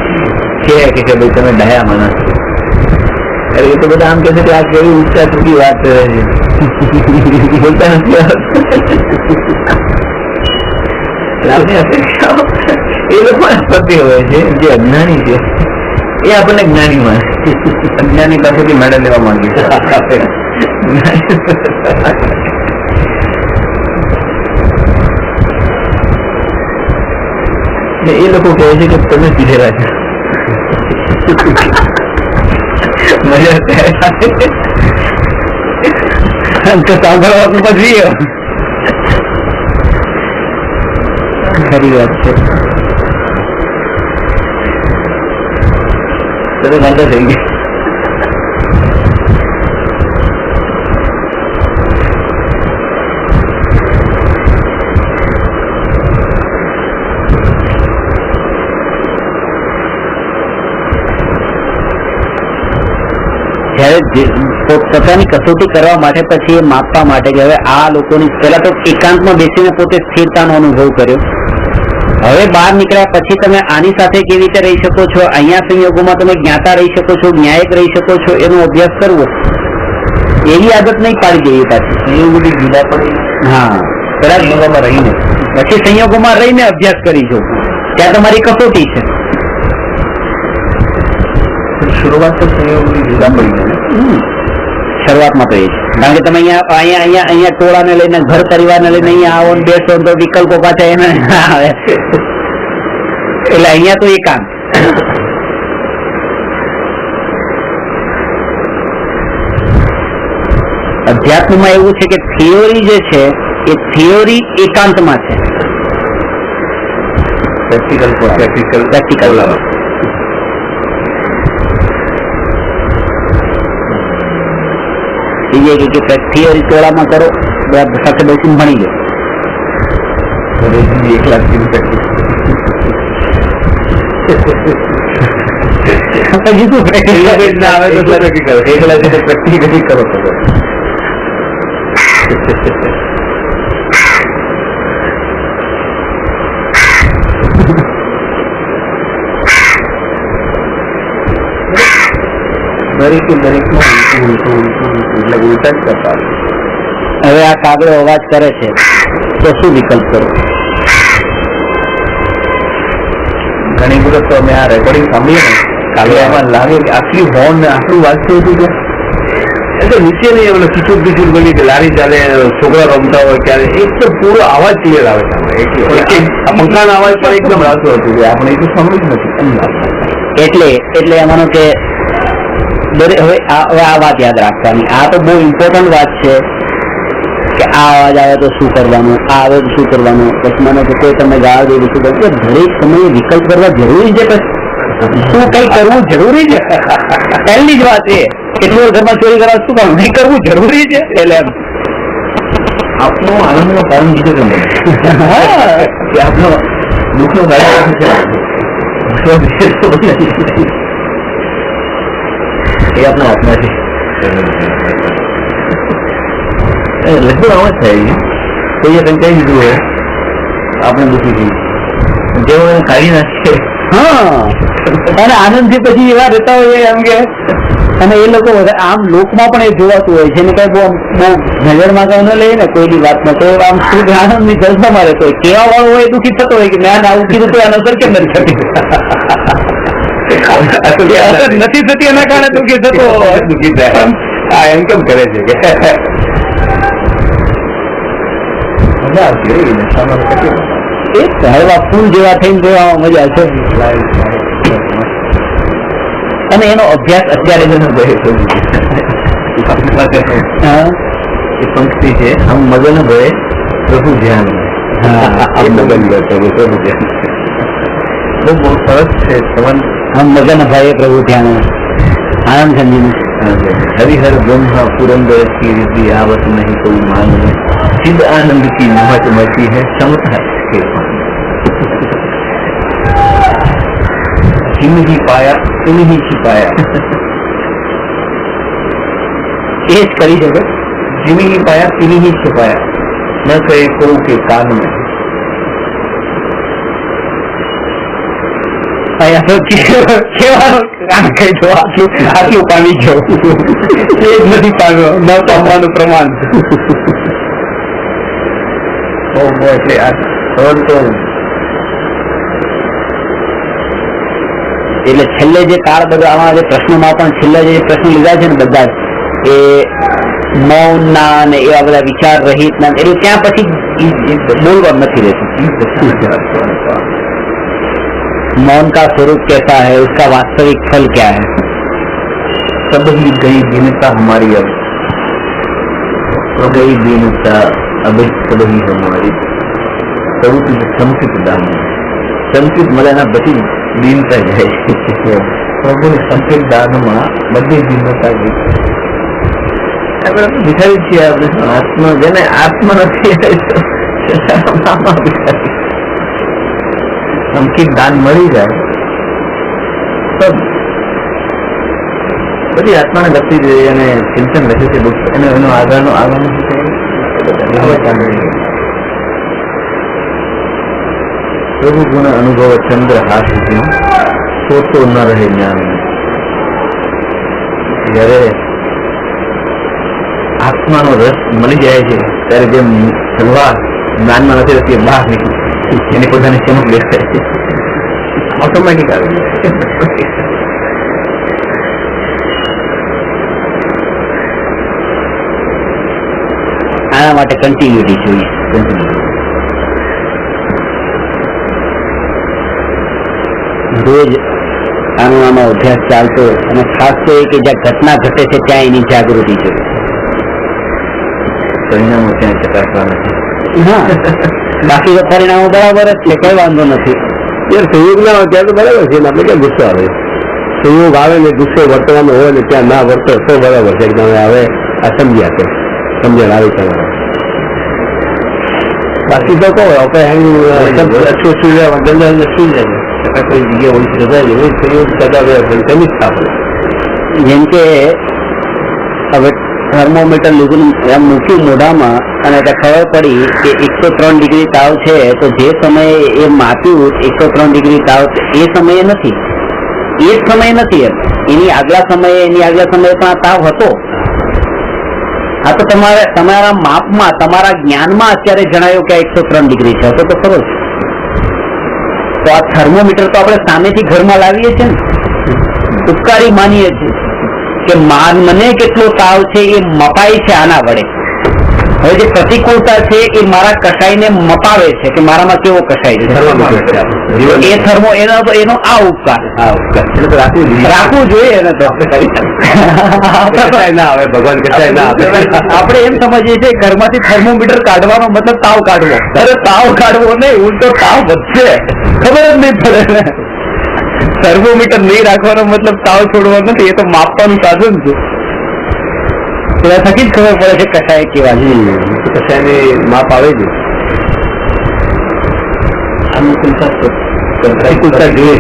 કે ભાઈ તમે ડાયા માણસ. અરે એ તો બધા આમ કે છે કે આ કેવી ઊંચા ચૂકી વાત કરે છે, બોલતા નથી. આપણી અપેક્ષાઓ એ લોકો પ્રત્યે હોય છે. જે અજ્ઞાની છે એ આપણને જ્ઞાની માને. અજ્ઞાની પાસેથી મેડલ લેવા માંગે છે. એ લોકો કહે છે કે તમે પીધેલા છે. મજા સાંભળવાનું પછી ખરી વાત છે. તમે વાંધો થઈ ગઈ. પોતાની કસોટી કરવા માટે પછી એ માપવા માટે કે હવે આ લોકોની પહેલા તો એકાંતમાં બેસીને પોતે સ્થિરતાનો અનુભવ કર્યો. હવે બહાર નીકળ્યા પછી તમે આની સાથે કેવી રીતે રહી શકો છો, અહીંયા સંયોગોમાં તમે જ્ઞાતા રહી શકો છો, ન્યાયિક રહી શકો છો, એનો અભ્યાસ કરવો. એવી આદત નહીં પાડી દઈએ પાછી. એવું બધી જુદા પડી. હા, પેલા સંયોગોમાં રહીને પછી સંયોગોમાં રહીને અભ્યાસ કરી જો, ત્યાં તમારી કસોટી છે. શરૂઆત તો સંયોગોની જુદા પડી. શરૂઆતમાં તો એ છે, કારણ કે તમે અહીંયા ટોળાને લઈને, ઘર પરિવારને લઈને અહીંયા આવો ને બેસો તો વિકલ્પો પાછા એને આવે. એટલે અહીંયા તો એકાંત. અધ્યાત્મમાં એવું છે કે થિયોરી જે છે એ થિયોરી એકાંતમાં છે. પ્રેક્ટિકલ થિયરી ટોળામાં કરો, સાથે બેસીને ભણી ગયો. 1 લાખ હજી શું પ્રેક્ટિકલ ના આવે તો પ્રેક્ટિકલી કરો. દરેકમાં એટલે ઉલટા જ કરતા. હવે આ કાગડો અવાજ કરે છે તો શું વિકલ્પ કરો? ઘણી વખત તો અમે આ રેકોર્ડિંગ સાંભળીએ ને કાગડામાં લાગે કે આટલી હોર્ન ને આટલું વાંચતું હતું કે એટલે નીચે નહીં એમને ખીચુડ બની કે લારી ચાલે, છોકરા રમતા હોય ત્યારે એક તો પૂરો અવાજ ક્લિયર આવે છે. પંખાનો અવાજ પણ એકદમ રાતો હતું કે આપણે એટલું સાંભળ્યું જ નથી. એટલે એમાંનો કે હવે આ વાત યાદ રાખવાની. આ તો બહુ ઇમ્પોર્ટન્ટ વાત છે કે આ અવાજ આવે તો શું કરવાનું, આ આવે તો શું કરવાનું. પછી મને તો કોઈ તમે ગાળ દે શું કરવું, દરેક સમયે વિકલ્પ કરવા જરૂરી છે. શું કઈ કરવું જરૂરી છે, પહેલી જ વાત એ. કેટલું ઘરમાં ચોરી કરવા શું કરવું, નહીં કરવું જરૂરી છે. એટલે આપનો આનંદનું કારણ કીધું તમે, આપનો દુઃખનું કારણ છે એ આપણા હાથમાં છે. લગભગ આમ જ થાય. કોઈએ કંઈ કહી દીધું હોય આપણે દુઃખી થઈ જેવો એને કાઢી નાખીએ. હા, અને આનંદથી પછી એવા રહેતા હોય એમ કે, અને એ લોકો આમ લોકમાં પણ એ જોવાતું હોય છે ને કઈ બહુ નજરમાં કઈ ન લે ને કોઈની વાતમાં, તો આમ શુદ્ધ આનંદ ની જલસામાં રહેતો હોય. કેવા વાળો હોય દુઃખી થતો હોય કે મેં આવું કીધું તો આનો અસર કેમ નથી થતી, અસર નથી થતી એના કારણે દુઃખી થતો દુઃખી થાય. હા, એમ કેમ કરે છે કે મજા આવતી હોય નશામાં કેટલી એ હળવા ફૂલ જેવા થઈને જોવામાં મજા છે. અને એનો અભ્યાસ અત્યારે જ એ પંક્તિ છે, હમ મગન ભય પ્રભુ ધ્યાન. મગન ભય પ્રભુ ધ્યાન બહુ સરસ છે. હમ મગન ભય પ્રભુ ધ્યાન आनंद संजीव हरिहर ब्रह्मा पुरंदर की रिद्धि आवत नहीं कोई मान में सिद्ध आनंद की महत मची है समता के जिन ही पाया तुम ही छिपाया ये करी जगह जिन ही पाया तिन ही छिपाया न कहे को के कान में આટલું પામી ગયો એ જ નથી પામ્યો, ન પામવાનું પ્રમાણ. એટલે આ તો એટલે છેલ્લે જે કાળ બધો આમાં જે પ્રશ્નોમાં પણ છેલ્લા જે પ્રશ્નો લીધા છે ને બધા એ મૌન ના ને એવા બધા વિચાર રહિત ના, એટલે ત્યાં પછી બોલવા નથી રહેતું. मौन का स्वरूप कैसा है, उसका वास्तविक फल क्या है. सब ही गई दीनता हमारी अब गई दीनता अब सब ही हमारी प्रभु संकित दान संकित મળ્યાના પછી દીનતા જાય. પ્રભુને સંકેત દાનમાં બધી દીનતા ગઈ. આપણે ભિખારી છીએ, આપણે આત્મા જેને આત્મા નથી સંકેત દાન મળી જાય તો બધી આત્માને લગતી જોઈએ અને ચિંતન લખે છે બુક અને એનો આગળનું પ્રભુ ગુણ અનુભવ ચંદ્ર હાથ સોતો ન રહે જ્ઞાન. જયારે આત્માનો રસ મળી જાય છે ત્યારે જેમ સલવાર જ્ઞાનમાં નથી રહેતી બહાર નીકળી એની પોતાની ચમક દેખાય છે, ઓટોમેટિક આવી જાય. આના માટે કન્ટિન્યુટી જોઈએ. રોજ આનો અભ્યાસ ચાલતો, અને ખાસ તો એ કે જ્યાં ઘટના ઘટે છે ત્યાં એની જાગૃતિ છે. પરિણામો ત્યાં ચકાસવા નથી. હા, બાકી તો પરિણામો બરાબર જ છે, કઈ વાંધો નથી. યાર સંયોગ ના હોય ત્યાં તો બરાબર છે, આપણે ક્યાં ગુસ્સો આવે. સંયોગ આવે ને ગુસ્સો વર્તવાનો હોય ને ત્યાં ના વર્તો તો બરાબર છે. તમે હવે આ સમજ્યા કે સમજણ આવી તમારે. બાકી તો કહો આપણે સુઈ જાય કોઈ જગ્યા ઓછી રજાય હોય સંયોગ સદાવે તેની જ થાપે. જેમ કે હવે થર્મોમીટર લીધું એમ મૂક્યું મોઢામાં અને ખબર પડી કે 103 ડિગ્રી તાવ છે, તો જે સમયે એ માપ્યું 103 ડિગ્રી તાવ એ સમયે નથી, એ જ સમયે નથી, એની આગલા સમયે પણ આ તાવ હતો. આ તો તમારા માપમાં તમારા જ્ઞાનમાં અત્યારે જણાયું કે 103 ડિગ્રી છે, તો ખરો છે. તો આ થર્મોમીટર તો આપણે સામેથી ઘરમાં લાવીએ છીએ ને, ઉપકારી માનીએ છીએ કે મને કેટલો તાવ છે એ મપાય છે આના વડે. હવે જે પ્રતિકૂળતા છે એ મારા કસાઈને મપાવે છે કે મારામાં કેવો કસાય છે, એ થર્મો એનો આ ઉપકાર રાખવું જોઈએ. એને તો ના આવે ભગવાન કસાય ના આપે. આપણે એમ સમજીએ છીએ ઘરમાંથી થર્મોમીટર કાઢવાનો મતલબ તાવ કાઢવો. અરે તાવ કાઢવો નહીં, ઉલટો તાવ વધશે, ખબર જ નહીં પડે. થર્મોમીટર નહીં રાખવાનો મતલબ તાવ છોડવો નથી, એ તો માપવાનું સાધન છે. એના થકી જ ખબર પડે છે કસાય કેવા છે. કસાયને માપ આવે છે. અનુકૂળતા જોઈએ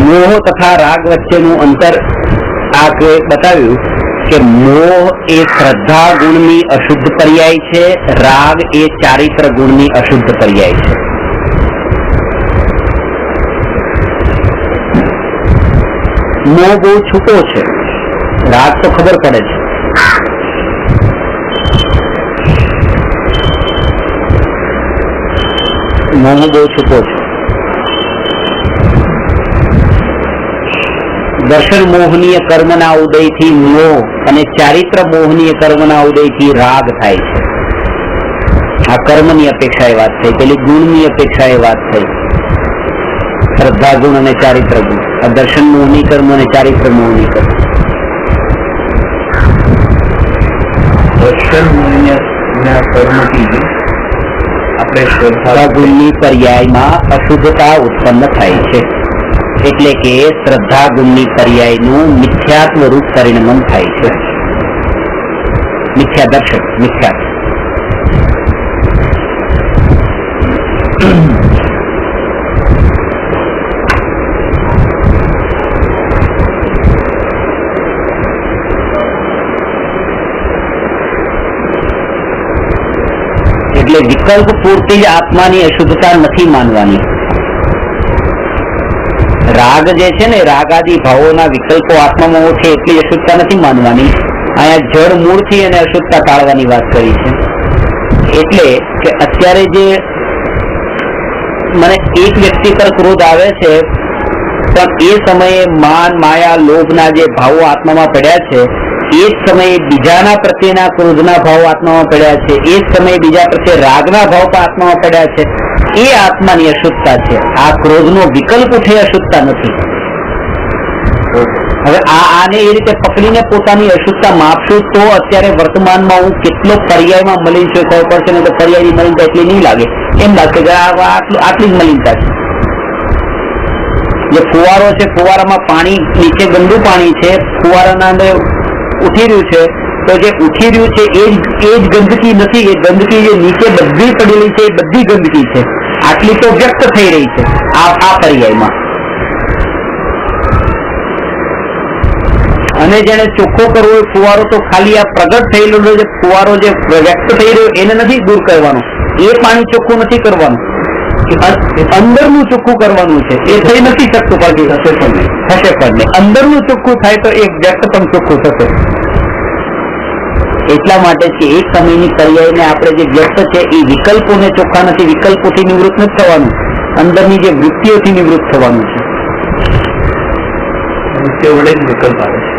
મોહ તથા રાગ વચ્ચેનું અંતર આ બતાવ્યું કે મોહ એ શ્રદ્ધા ગુણની અશુદ્ધ પર્યાય છે, રાગ એ ચારિત્ર ગુણની અશુદ્ધ પર્યાય છે. મોહ બહુ છૂટો છે, રાગ તો ખબર પડે છે. મોહ બહુ છૂટો છે. દર્શન મોહનીય કર્મના ઉદયથી મોહ અને ચારિત્ર મોહનીય કર્મના ઉદયથી રાગ થાય છે. આ કર્મની અપેક્ષાએ વાત થઈ, પેલી ગુણની અપેક્ષાએ વાત થઈ. શ્રદ્ધા ગુણ અને ચારિત્ર ગુણ, આ દર્શન મોહની કર્મ અને ચારિત્ર મોહની કર્મ. દર્શન કર્મથી આપણે શ્રદ્ધા ગુણની પર્યાયમાં અશુદ્ધતા ઉત્પન્ન થાય છે, એટલે કે શ્રદ્ધા ગુણની પર્યાયનું મિથ્યાત્વ રૂપ પરિણમન થાય છે. મિથ્યા દર્શન, મિથ્યાત્વ. એટલે વિકલ્પ પૂરતી જ આત્માની અશુદ્ધતા નથી માનવાની. રાગ જે છે ને, રાગાદી ભાવોના વિકલ્પો આત્મામાં છે એટલી અશુદ્ધતા નથી માનવાની. અહીંયા જળ મૂળથી એને અશુદ્ધતા ટાળવાની વાત કરી છે. એટલે કે અત્યારે જે મને એક વ્યક્તિ પર ક્રોધ આવે છે, પણ એ સમયે માન, માયા, લોભના જે ભાવો આત્મામાં પડ્યા છે, એ જ સમયે બીજાના પ્રત્યેના ક્રોધના ભાવ આત્મામાં પડ્યા છે, એ જ સમયે બીજા પ્રત્યે રાગના ભાવ પણ આત્મામાં પડ્યા છે, એ આત્માની અશુદ્ધતા છે. આ ક્રોધનો વિકલ્પ ઉઠે અશુદ્ધતા નથી. હવે આને એ રીતે પકડીને પોતાની અશુદ્ધતા માપશું તો અત્યારે વર્તમાનમાં હું કેટલો પર્યાયમાં મલિન છું ખબર પડશે ને. તો પર્યાયની મલિનતા એટલી નહીં લાગે, એમ લાગશે કે આટલી જ મલિનતા છે. જે ફુવારો છે, ફુવારામાં પાણી નીચે ગંદુ પાણી છે, ફુવારાના અંદર ઉઠી રહ્યું છે, તો જે ઉઠી રહ્યું છે એ જ ગંદકી નથી. એ ગંદકી જે નીચે બધી પડેલી છે એ બધી ગંદકી છે. આટલી તો વ્યક્ત થઈ રહી છે આ પર્યાયમાં. અને જેને ચોખ્ખો કરવો હોય ફુવારો, તો ખાલી આ પ્રગટ થયેલો જે ફુવારો જે વ્યક્ત થઈ રહ્યો એને નથી દૂર કરવાનો. એ પાણી ચોખ્ખું નથી કરવાનું, અંદરનું ચોખ્ખું કરવાનું છે. એ થઈ નથી શકતું, બાકી થશે પણ નહીં. અંદરનું ચોખ્ખું થાય તો એ વ્યક્ત પણ ચોખ્ખું થશે. એટલા માટે કે એક સમયની પર્યાયને આપણે જે વ્યક્ત છે એ વિકલ્પોને ચોખ્ખા નથી, વિકલ્પોથી નિવૃત્ત નથી થવાનું, અંદરની જે વૃત્તિઓથી નિવૃત્ત થવાનું છે. વૃત્તિઓ વડે જ વિકલ્પ આવે છે.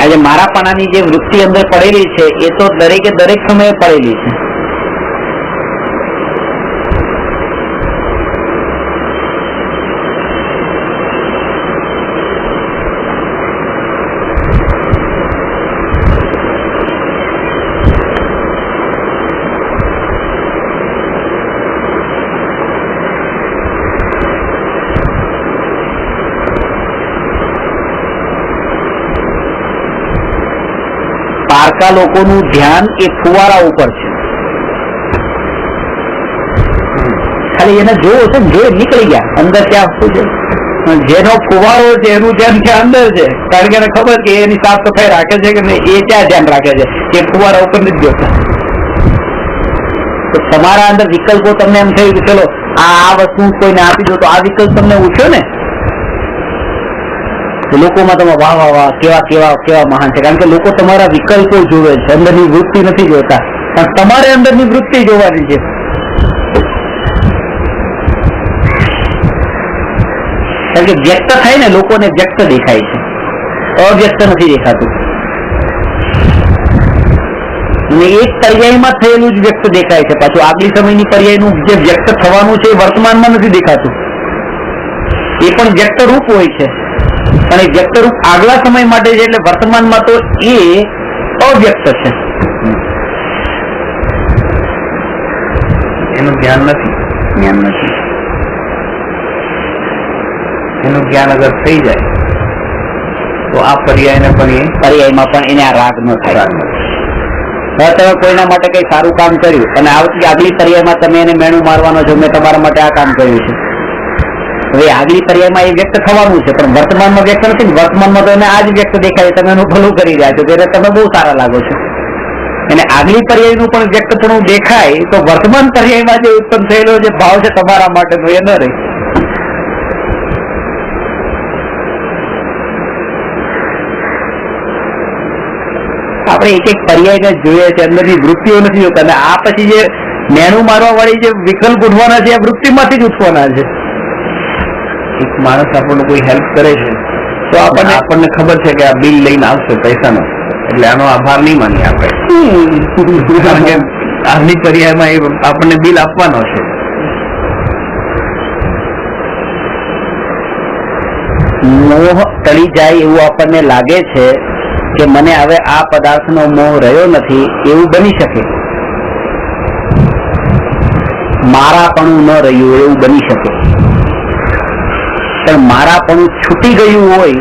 આજે મારાપણાની જે વૃત્તિ અંદર પડેલી છે એ તો દરેકે દરેક સમયે પડેલી છે. પારકા લોકોનું ધ્યાન એ ફુવારા ઉપર છે. ખાલી એને જોવો છે ને, જોઈ નીકળી ગયા અંદર ત્યાં શું છે. જેનો ફુવારો છે એનું ધ્યાન ત્યાં અંદર છે, કારણ કે એને ખબર કે એની સાફ સફાઈ રાખે છે કે નહીં, એ ત્યાં ધ્યાન રાખે છે, એ ફુવારા ઉપર નથી જોતા. તો તમારા અંદર વિકલ્પો તમને એમ થયું કે ચલો આ વસ્તુ કોઈને આપી દો, તો આ વિકલ્પ તમને ઉઠ્યો ને. લોકોમાં તમે વાહ વાહ વાહ કેવા કેવા કેવા મહાન છે, કારણ કે લોકો તમારા વિકલ્પો જોવે છે, અંદરની વૃત્તિ નથી જોતા. પણ તમારે અંદરની વૃત્તિ જોવાની છે. કારણ કે વ્યક્ત થાય ને, લોકોને વ્યક્ત દેખાય છે, અવ્યક્ત નથી દેખાતું. અને એક પર્યાયમાં થયેલું જ વ્યક્ત દેખાય છે. પાછું આગલી સમયની પર્યાયનું જે વ્યક્ત થવાનું છે એ વર્તમાનમાં નથી દેખાતું. એ પણ વ્યક્ત રૂપ હોય છે, પણ એ વ્યક્ત રૂપ આગલા સમય માટે છે, એટલે વર્તમાનમાં તો એ અવ્યક્ત છે. એનું જ્ઞાન નથી. એનું જ્ઞાન અગર થઈ જાય તો આ પર્યાયમાં પણ એને આ રાગ ન થાય. હવે તમે કોઈના માટે કઈ સારું કામ કર્યું અને આગલી પર્યાયમાં તમે એને મેણું મારવાનો છો, મેં તમારા માટે આ કામ કર્યું છે, હવે આગલી પર્યાયમાં એ વ્યક્ત થવાનું છે, પણ વર્તમાનમાં વ્યક્ત નથી. વર્તમાનમાં તો એને આ જ વ્યક્ત દેખાય, તમે એનું ભલું કરી રહ્યા છો, ત્યારે તમે બહુ સારા લાગો છો. અને આગલી પર્યાયનું પણ વ્યક્તપણું દેખાય તો વર્તમાન પર્યાયમાં જે ઉત્પન્ન થયેલો જે ભાવ છે તમારા માટે તો એ ન રહે. આપણે એક એક પર્યાયને જોઈએ છે, અંદરની વૃત્તિઓ નથી જોતા. અને આ પછી જે નેણું મારવા વાળી જે વિકલ્પ ઉઠવાના છે એ વૃત્તિમાંથી જ ઉઠવાના છે. એક માણસ આપણને કોઈ હેલ્પ કરે છે તો આપણને ખબર છે કે આ બિલ લઈને આવશે પૈસાનો, એટલે આનો આભાર નહીં માની આપણે, કારણ કે આજની પર્યાયમાં એ આપણને બિલ આપવાનો છે. મોહ ટળી જાય એવું આપણને લાગે છે કે મને હવે આ પદાર્થનો મોહ રહ્યો નથી, એવું બની શકે. મારાપણું ન રહ્યું એવું બની શકે, પણ મારાપણું છૂટી ગયું હોય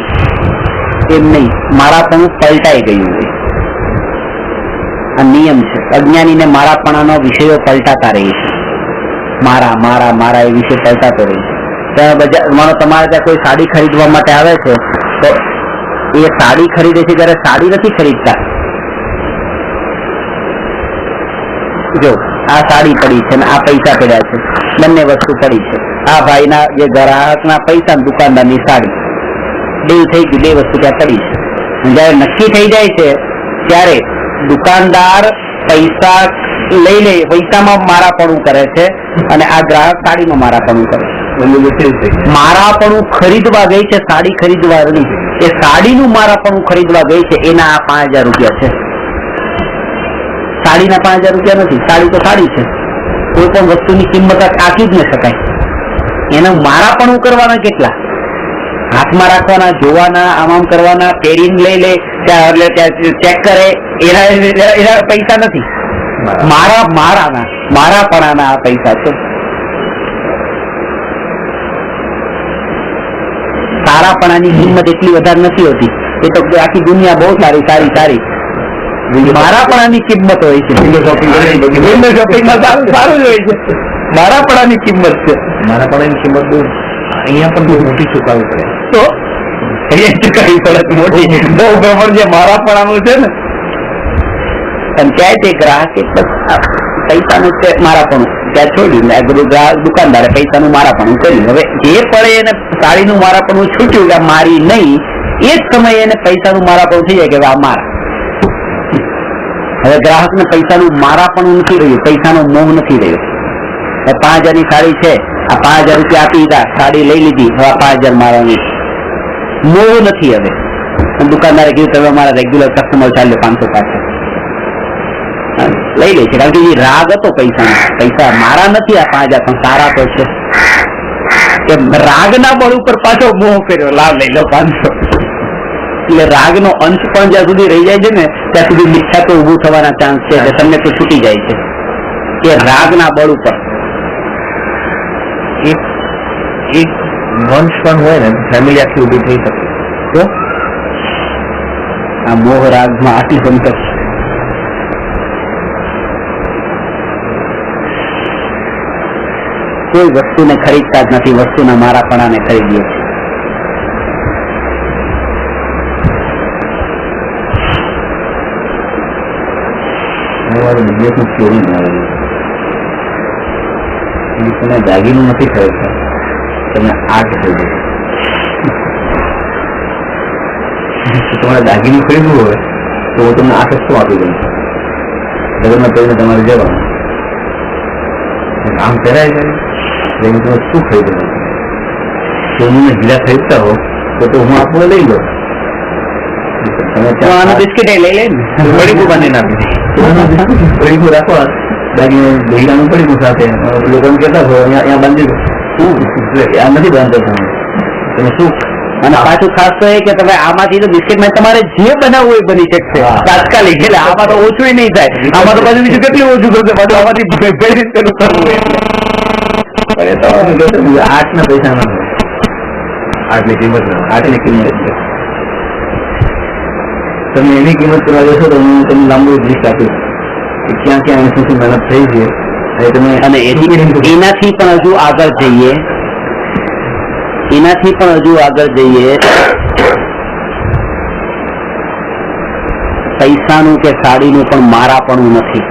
એમ નહીં, મારાપણું પલટાઈ ગયું હોય. આ નિયમ છે. અજ્ઞાનીને મારાપણાનો વિષયો પલટાતા રહે છે. મારા મારા મારા એ વિષય પલટાતો રહે છે. માનો તમારે ત્યાં કોઈ સાડી ખરીદવા માટે આવે છે તો એ સાડી ખરીદે છે ત્યારે સાડી નથી ખરીદતા. જો આ સાડી પડી છે ને આ પૈસા પડ્યા છે, બંને વસ્તુ પડી છે. આ ભાઈના જે ગ્રાહકના પૈસા, દુકાનદારની સાડી, ડીલ થઈ ગઈ, બે વસ્તુ ત્યાં પડી છે. જયારે નક્કી થઈ જાય છે ત્યારે દુકાનદાર પૈસા લઈ લે, પૈસામાં મારાપણું કરે છે અને આ ગ્રાહક સાડીમાં મારાપણું કરે છે. મારાપણું ખરીદવા ગઈ છે, સાડી ખરીદવા નહીં. એ સાડીનું મારાપણું ખરીદવા ગઈ છે, એના આ 5000 રૂપિયા છે. સાડીના 5000 રૂપિયા નથી. સાડી તો સાડી છે. કોઈ પણ વસ્તુની કિંમત આંકી જ ન શકાય. એનું મારાપણું કરવાના કેટલા? હાથમાં રાખવાના, જોવાના, આમ કરવાના, પહેરીને લઈ લે, ચેક કરે, એના પૈસા નથી. મારાપણાના આ પૈસા છે. સારાપણાની કિંમત એટલી વધારે નથી હોતી. એ તો આખી દુનિયા બહુ સારી સારી સારી. મારાપણાની કિંમત હોય છે. વિન્ડો શોપિંગમાં સારું જ હોય છે. મારાપણાની કિંમત છે. મારાપણાની કિંમત બહુ અહીંયા પણ બહુ મોટી ચૂકવવી પડે. તો અહીંયા ચૂકવવી પડે મોટી, બહુ પ્રમાણ જે મારાપણાનું છે ને. અને ત્યાં તે ગ્રાહક પૈસાનું મારાપણું ત્યાં છોડ્યું, દુકાનદારે પૈસાનું મારાપણું કર્યું. હવે જે પડે એને સાડીનું મારાપણું છૂટ્યું કે મારી નહીં, એ જ સમયે એને પૈસાનું મારાપણું થઈ જાય કે આ મારા. હવે ગ્રાહકને પૈસાનું મારાપણું નથી રહ્યું, પૈસાનો મોહ નથી રહ્યો. 5000 ની સાડી છે, આ 5000 રૂપિયા આપી દીધા, સાડી લઈ લીધી, હવે 5000 મારવાની મોહ નથી. હવે દુકાનદારે કીધું તમે અમારા રેગ્યુલર કસ્ટમર ચાલ્યો 500 પાછળ લઈ લે છે, કારણ કે એ રાગ હતો પૈસાનો. પૈસા મારા નથી, આ 5000 પણ સારા તો છે. એ રાગના બળ ઉપર પાછો મોહ કર્યો, લાવ લઈ લો 500. એટલે રાગનો અંશ પણ જ્યાં સુધી રહી જાય છે ને ત્યાં સુધી મિથ્યા તો ઉભું થવાના ચાન્સ છે. એટલે તમને તો છૂટી જાય છે કે રાગના બળ ઉપર એક વંશ પણ હોય ને ફેમિલી આખી ઉભી થઈ શકે. તો આ મોહ રાગમાં આટલી સંકટ. કોઈ વસ્તુને ખરીદતા જ નથી, વસ્તુના મારાપણાને ખરીદીએ છીએ. તમે દાગીનું નથી ખરીદતા, તમે આર્ટ ખરીદો. તમારે દાગીનું ખરીદવું હોય તો હું તમને 8 વસ્તુ આપી દઉં. લગ્નમાં કરીને તમારે જવાનું, આમ પહેરાય જાય એટલે તમે શું ખરીદો? જો હું હીરા ખરીદતા હો તો હું આપણને લઈ લો. તમે બિસ્કીટ લઈ લે ને, પડીકું બાંધી નાખી, પડીકું રાખવા દાગીનું હીરાનું પડીકું સાથે લોકો કહેતા હોય અહીંયા બાંધી દો. આ નથી બાંધતો તમે શું? અને પાછું ખાસ તો એ કે તમે આમાંથી તો બિસ્કીટમાં તમારે જે બનાવવું હોય બની શકશે તાત્કાલિક. એટલે આમાં તો ઓછું નહીં થાય, આમાં તો પાછું બીજું કેટલું ઓછું થશે, પાછું આમાંથી આઠના પૈસા ના આટલી કિંમત આટલી કિંમત. તમે એની કિંમત કરવા જશો તો હું તમને લાંબુ લિસ્ટ આપીશ ક્યાં ક્યાં શું શું મહેનત થઈ છે. તમે અને એનાથી પણ હજુ આગળ જઈએ એનાથી પણ હજુ આગળ જઈએ, પૈસાનું કે સાડીનું પણ મારાપણું નથી,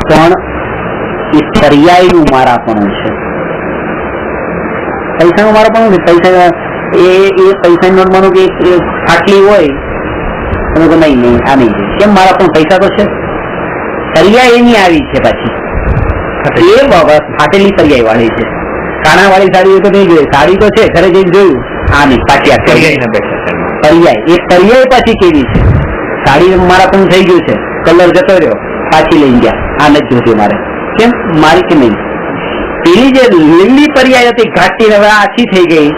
પણ એ પર્યાયનું મારાપણું છે. પૈસાનું મારાપણું છે. પૈસા એ પૈસાની નોટ માનો કે ફાટલી હોય, તમે કહો નહીં આ નહીં, કેમ મારા પણ પૈસા તો છે. પર્યાય એની આવી છે પાછી, એ બાબત ફાટેલી પર્યાય વાળી છે. કાણા વાળી સાડી તો નહીં જોઈ, સાડી તો છે ઘરે જઈને જોયું, આ નહીં પાછી આ પર્યાય. એ પર્યાય પાછી કેવી છે, સાડી મારા પણ થઈ ગયું છે, કલર જતો રહ્યો, પાછી લઈ ગયા, આ નથી જોતી મારે, કેમ મારી કે નહીં. પેલી જે લીલી પર્યાય હતી ઘાટી હવે આછી થઈ ગઈ,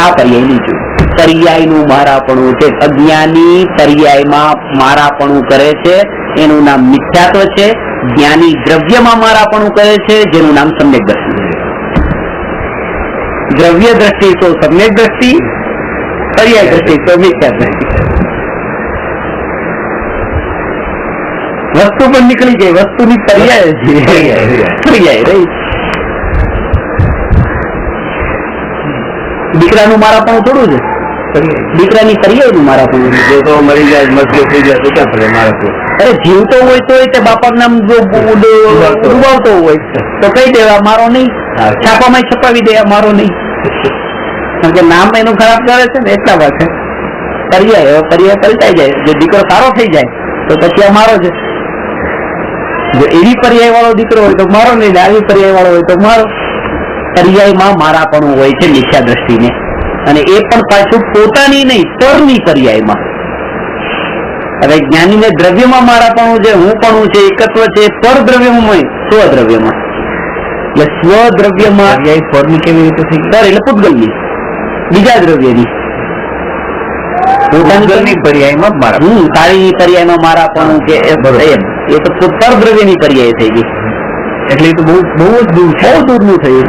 આ પર્યાય નહીં જોયું. પર્યાયનું મારાપણું છે. અજ્ઞાની પર્યાયમાં મારાપણું કરે છે, એનું નામ મિથ્યાત્વ છે. જ્ઞાની દ્રવ્યમાં મારાપણું કરે છે, જેનું નામ સમ્યક દ્રષ્ટિ છે. દ્રવ્ય દ્રષ્ટિ તો સમ્યક દ્રષ્ટિ, પર્યાય દ્રષ્ટિ તો મિથ્યા દ્રષ્ટિ. વસ્તુ પણ નીકળી ગઈ, વસ્તુની પર્યાય છે, પર્યાય રહી. દીકરાનું મારાપણું થોડું છે, દીકરાની પર્યાયનું મારાપણું. જો તો મરી જાય, મસ્તી થઈ જાય તો ક્યાં પડે મારા? અરે જીવતો હોય તો તે બાપાનું નામ ડૂબાવતો હોય તો કહી દેવા મારો નહીં, છાપામાં છપાવી દેવા મારો નહીં, કારણ કે નામ એનું ખરાબ કરે છે ને એટલા વાત છે. પર્યાય પર્યાય પલટાઈ જાય. જો દીકરો સારો થઈ જાય તો પછી આ મારો છે. જો એવી પર્યાય વાળો દીકરો હોય તો મારો નહીં, આવી પર્યાય વાળો હોય તો મારો. પર્યાયમાં મારાપણું હોય છે મિથ્યા દ્રષ્ટિને, અને એ પણ પાછું પોતાની નહીં પરની પર્યાયમાં. હવે જ્ઞાનીને દ્રવ્યમાં મારાપણું છે, હું પણ છે, એકત્વ છે, પર દ્રવ્યમાં સ્વદ્રવ્યમાં. એટલે સ્વદ્રવ્યમાં પરની કેવી રીતે થઈ પર એટલે પૂતગલની, બીજા દ્રવ્યની. પોતાની પર્યાયમાં તારી પર્યાયમાં મારાપણું કે એ તો પર દ્રવ્યની પર્યાય થઈ ગઈ. એટલે એ તો બહુ જ દૂર, બહુ દૂરનું થયું.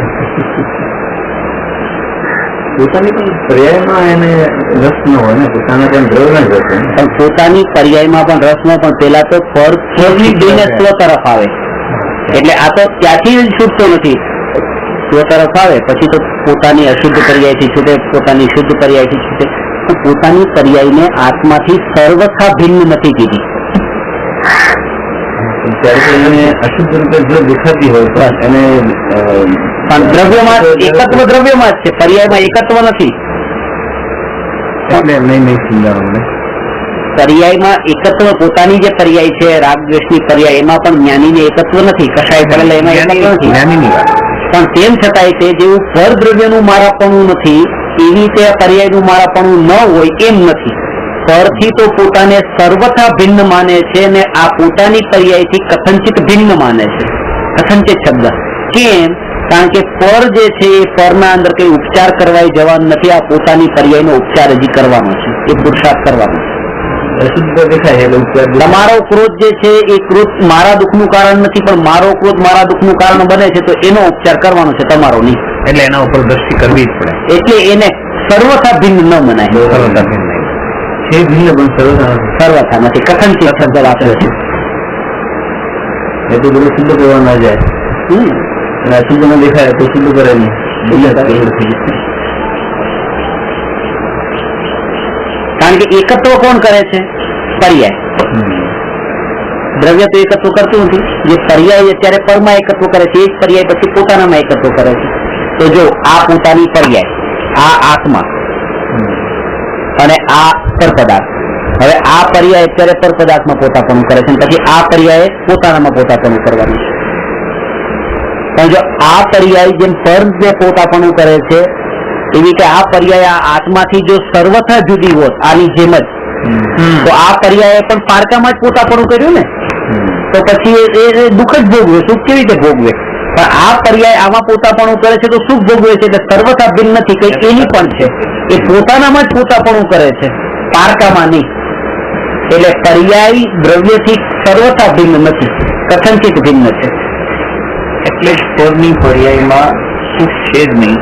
પોતાની પણ પર્યાયમાં એને રસ ન હોય ને, પોતાના પણ દ્રવ્યમાં રસ હોય. પણ પોતાની પર્યાયમાં પણ રસ ન, પણ પેલા તો ફરની જોઈને સ્વ તરફ આવે, એટલે આ તો ત્યાંથી જ છૂટતો નથી. સ્વ તરફ આવે પછી તો પોતાની અશુદ્ધ પર્યાયથી છૂટે, પોતાની શુદ્ધ પર્યાયથી છૂટે. પોતાની પર્યાયને આત્માથી સર્વથા ભિન્ન નથી કીધી. ત્યારે એને અશુદ્ધ રૂપે જો દેખાતી હોય તો એને પણ દ્રવ્યમાં એકત્વ દ્રવ્યમાં જ છે, પર્યાયમાં એકત્વ નથી. એટલે નહીં સમજાવવાનું. પર્યાયમાં એકત્વ પોતાની જે પર્યાય છે રાગ દ્વેષની પર્યાય, એમાં પણ જ્ઞાનીને એકત્વ નથી. કશાય પડેલા એમાં એકત્વ નથી. પણ તેમ છતાંય તે જેવું પર દ્રવ્યનું મારાપણું નથી, એવી રીતે પર્યાયનું મારાપણું ન હોય એમ નથી. પરથી તો પોતાને સર્વથા ભિન્ન માને છે, ને આ પોતાની પર્યાયથી કથનચિત ભિન્ન માને છે. કથનચિત શબ્દ કેમ? કારણ કે પર જે છે એ પરના અંદર કઈ ઉપચાર કરવા જવાનું નથી. આ પોતાની પર્યાયનો ઉપચાર હજી કરવાનો છે, એ પુરુષાર્થ કરવાનો છે. તમારો ક્રોધ જે છે એ ક્રોધ મારા દુઃખનું કારણ નથી, પણ મારો ક્રોધ મારા દુઃખનું કારણ બને છે, તો એનો ઉપચાર કરવાનો છે, તમારો નહીં. એટલે એના ઉપર દ્રષ્ટિ કરવી જ પડે. એટલે એને સર્વથા ભિન્ન ન મનાય. છે ભિન્ન પણ સર્વથા નથી. કથનચિત શબ્દ વાપર્યો છે. એ તો બધું શુદ્ધ કરવા ના જાય, અને અશુદ્ધ ન દેખાય તો શુદ્ધ કરે નહીં. કારણ કે એકત્વ કોણ કરે છે? પર્યાય. દ્રવ્ય તો એકત્વ કરતું નથી. જે પર્યાય અત્યારે પરમાં એકત્વ કરે છે, એ જ પર્યાય પછી પોતાનામાં એકત્વ કરે છે. તો જો આ પોતાની પર્યાય, આ આત્મા અને આ પર પદાર્થ. હવે આ પર્યાય અત્યારે પર પદાર્થમાં પોતાપણું કરે છે, પછી આ પર્યાય પોતાનામાં પોતાપણું કરવાનું છે. પણ જો આ પર્યાય જેમ પર જે પોતાપણું કરે છે, એવી રીતે આ પર્યાય આ આત્માથી જો સર્વથા જુદી હોત આની જેમ જ, તો આ પર્યાય પણ પારકામાં જ પોતાપણું કર્યું ને, તો પછી એ દુઃખ જ ભોગવે, સુખ કેવી રીતે ભોગવે? પણ આ પર્યાય આમાં પોતાપણું કરે છે તો સુખ ભોગવે છે, એટલે સર્વથા ભિન્ન નથી. કઈ એની પણ છે, એ પોતાનામાં જ પોતાપણું કરે છે, પારકામાં નહીં. એટલે પર્યાય દ્રવ્યથી સર્વથા ભિન્ન નથી, કથનચિત ભિન્ન છે. એટલે જ પરની પર્યાયમાં સુખ છે જ નહીં,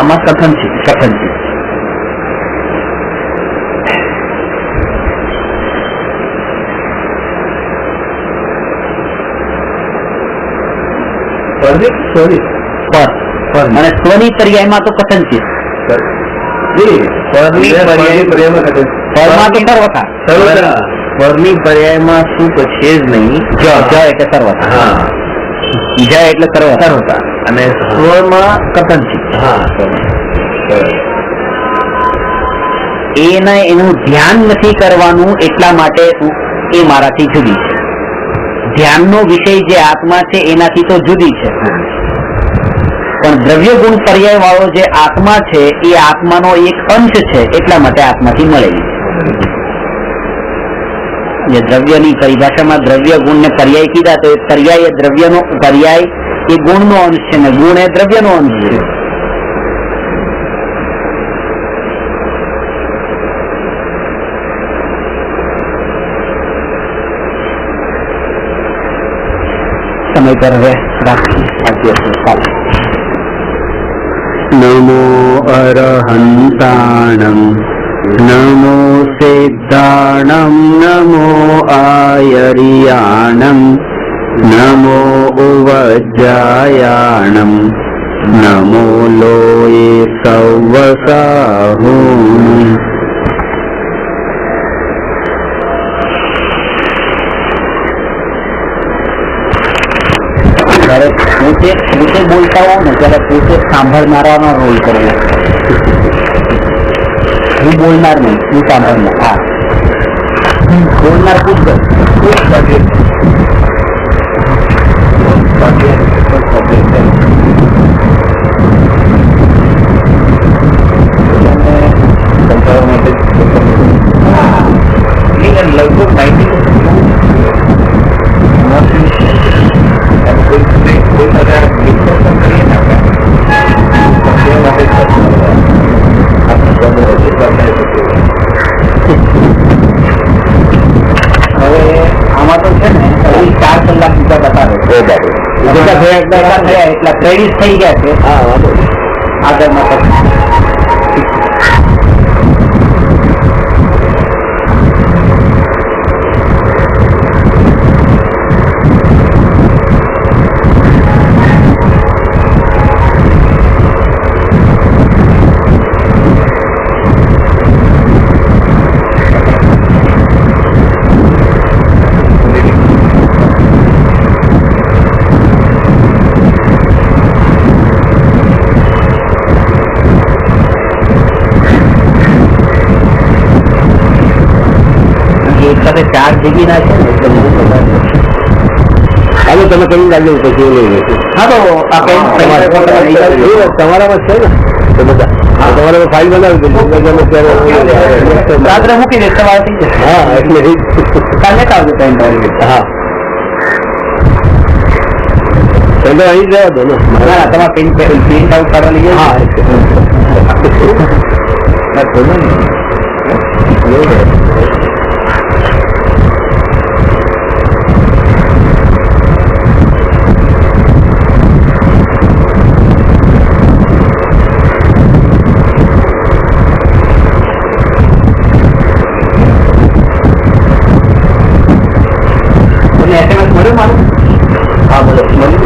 આમાં કથનચિત. સોરી પર અને સ્વની પર્યાયમાં તો કથનચિત. પરની પર્યાયમાં તો સર્વથા. પરની પર્યાયમાં શું તો છે જ નહીં. જ એટલે સર્વથા, જ એટલે સર્વથા અને સ્વમાં કથનચિત. એનું ધ્યાન નથી કરવાનું એટલા માટે એ મારાથી જુદી છે. ધ્યાનનો વિષય જે આત્મા છે એનાથી તો જુદી છે, પણ દ્રવ્ય ગુણ પર્યાય વાળો જે આત્મા છે એ આત્માનો એક અંશ છે એટલા માટે આત્માથી મળેલી છે. દ્રવ્યની પરિભાષામાં દ્રવ્ય ગુણ ને પર્યાય કીધા તો પર્યાય દ્રવ્યનો પર્યાય એ ગુણનો અંશ છે ને ગુણ એ દ્રવ્યનો અંશ છે. સમય પર હવે નમો અરહંતાણં નમો સિદ્ધાણં નમો આયર્યાણં નમો ઉવજ્જાયાણં નમો લોયે સૌવસાહું. ત્યારે પોતે બોલતા હોઉં ને ત્યારે પોતે સાંભળનારાનો રોલ કરવો. હું બોલનાર નહીં, હું સાંભળનાર. હા, બોલનાર પૂછ લગભગ 90% થયા એટલા ક્રેડિટ થઈ ગયા છે. હા, વાંધો આગળમાં ચાર ભેગી ના છે ને એટલે હાલો તમે કઈ લાગે પછી લઈ લઈશું. હા, તો તમારામાં છે ને તો બધા તમારે ફાઇલ બનાવી રાત્રે મૂકી દે તમારે થઈ જશે. હા, એટલે કાલે આવજો ટાઈમ. હા, પેલો અહીં જવા દો ને. ના, તમારે પ્રિન્ટ આઉટ કરવા લઈ જાય. SMS મળ્યો મારું? હા, મળ્યું.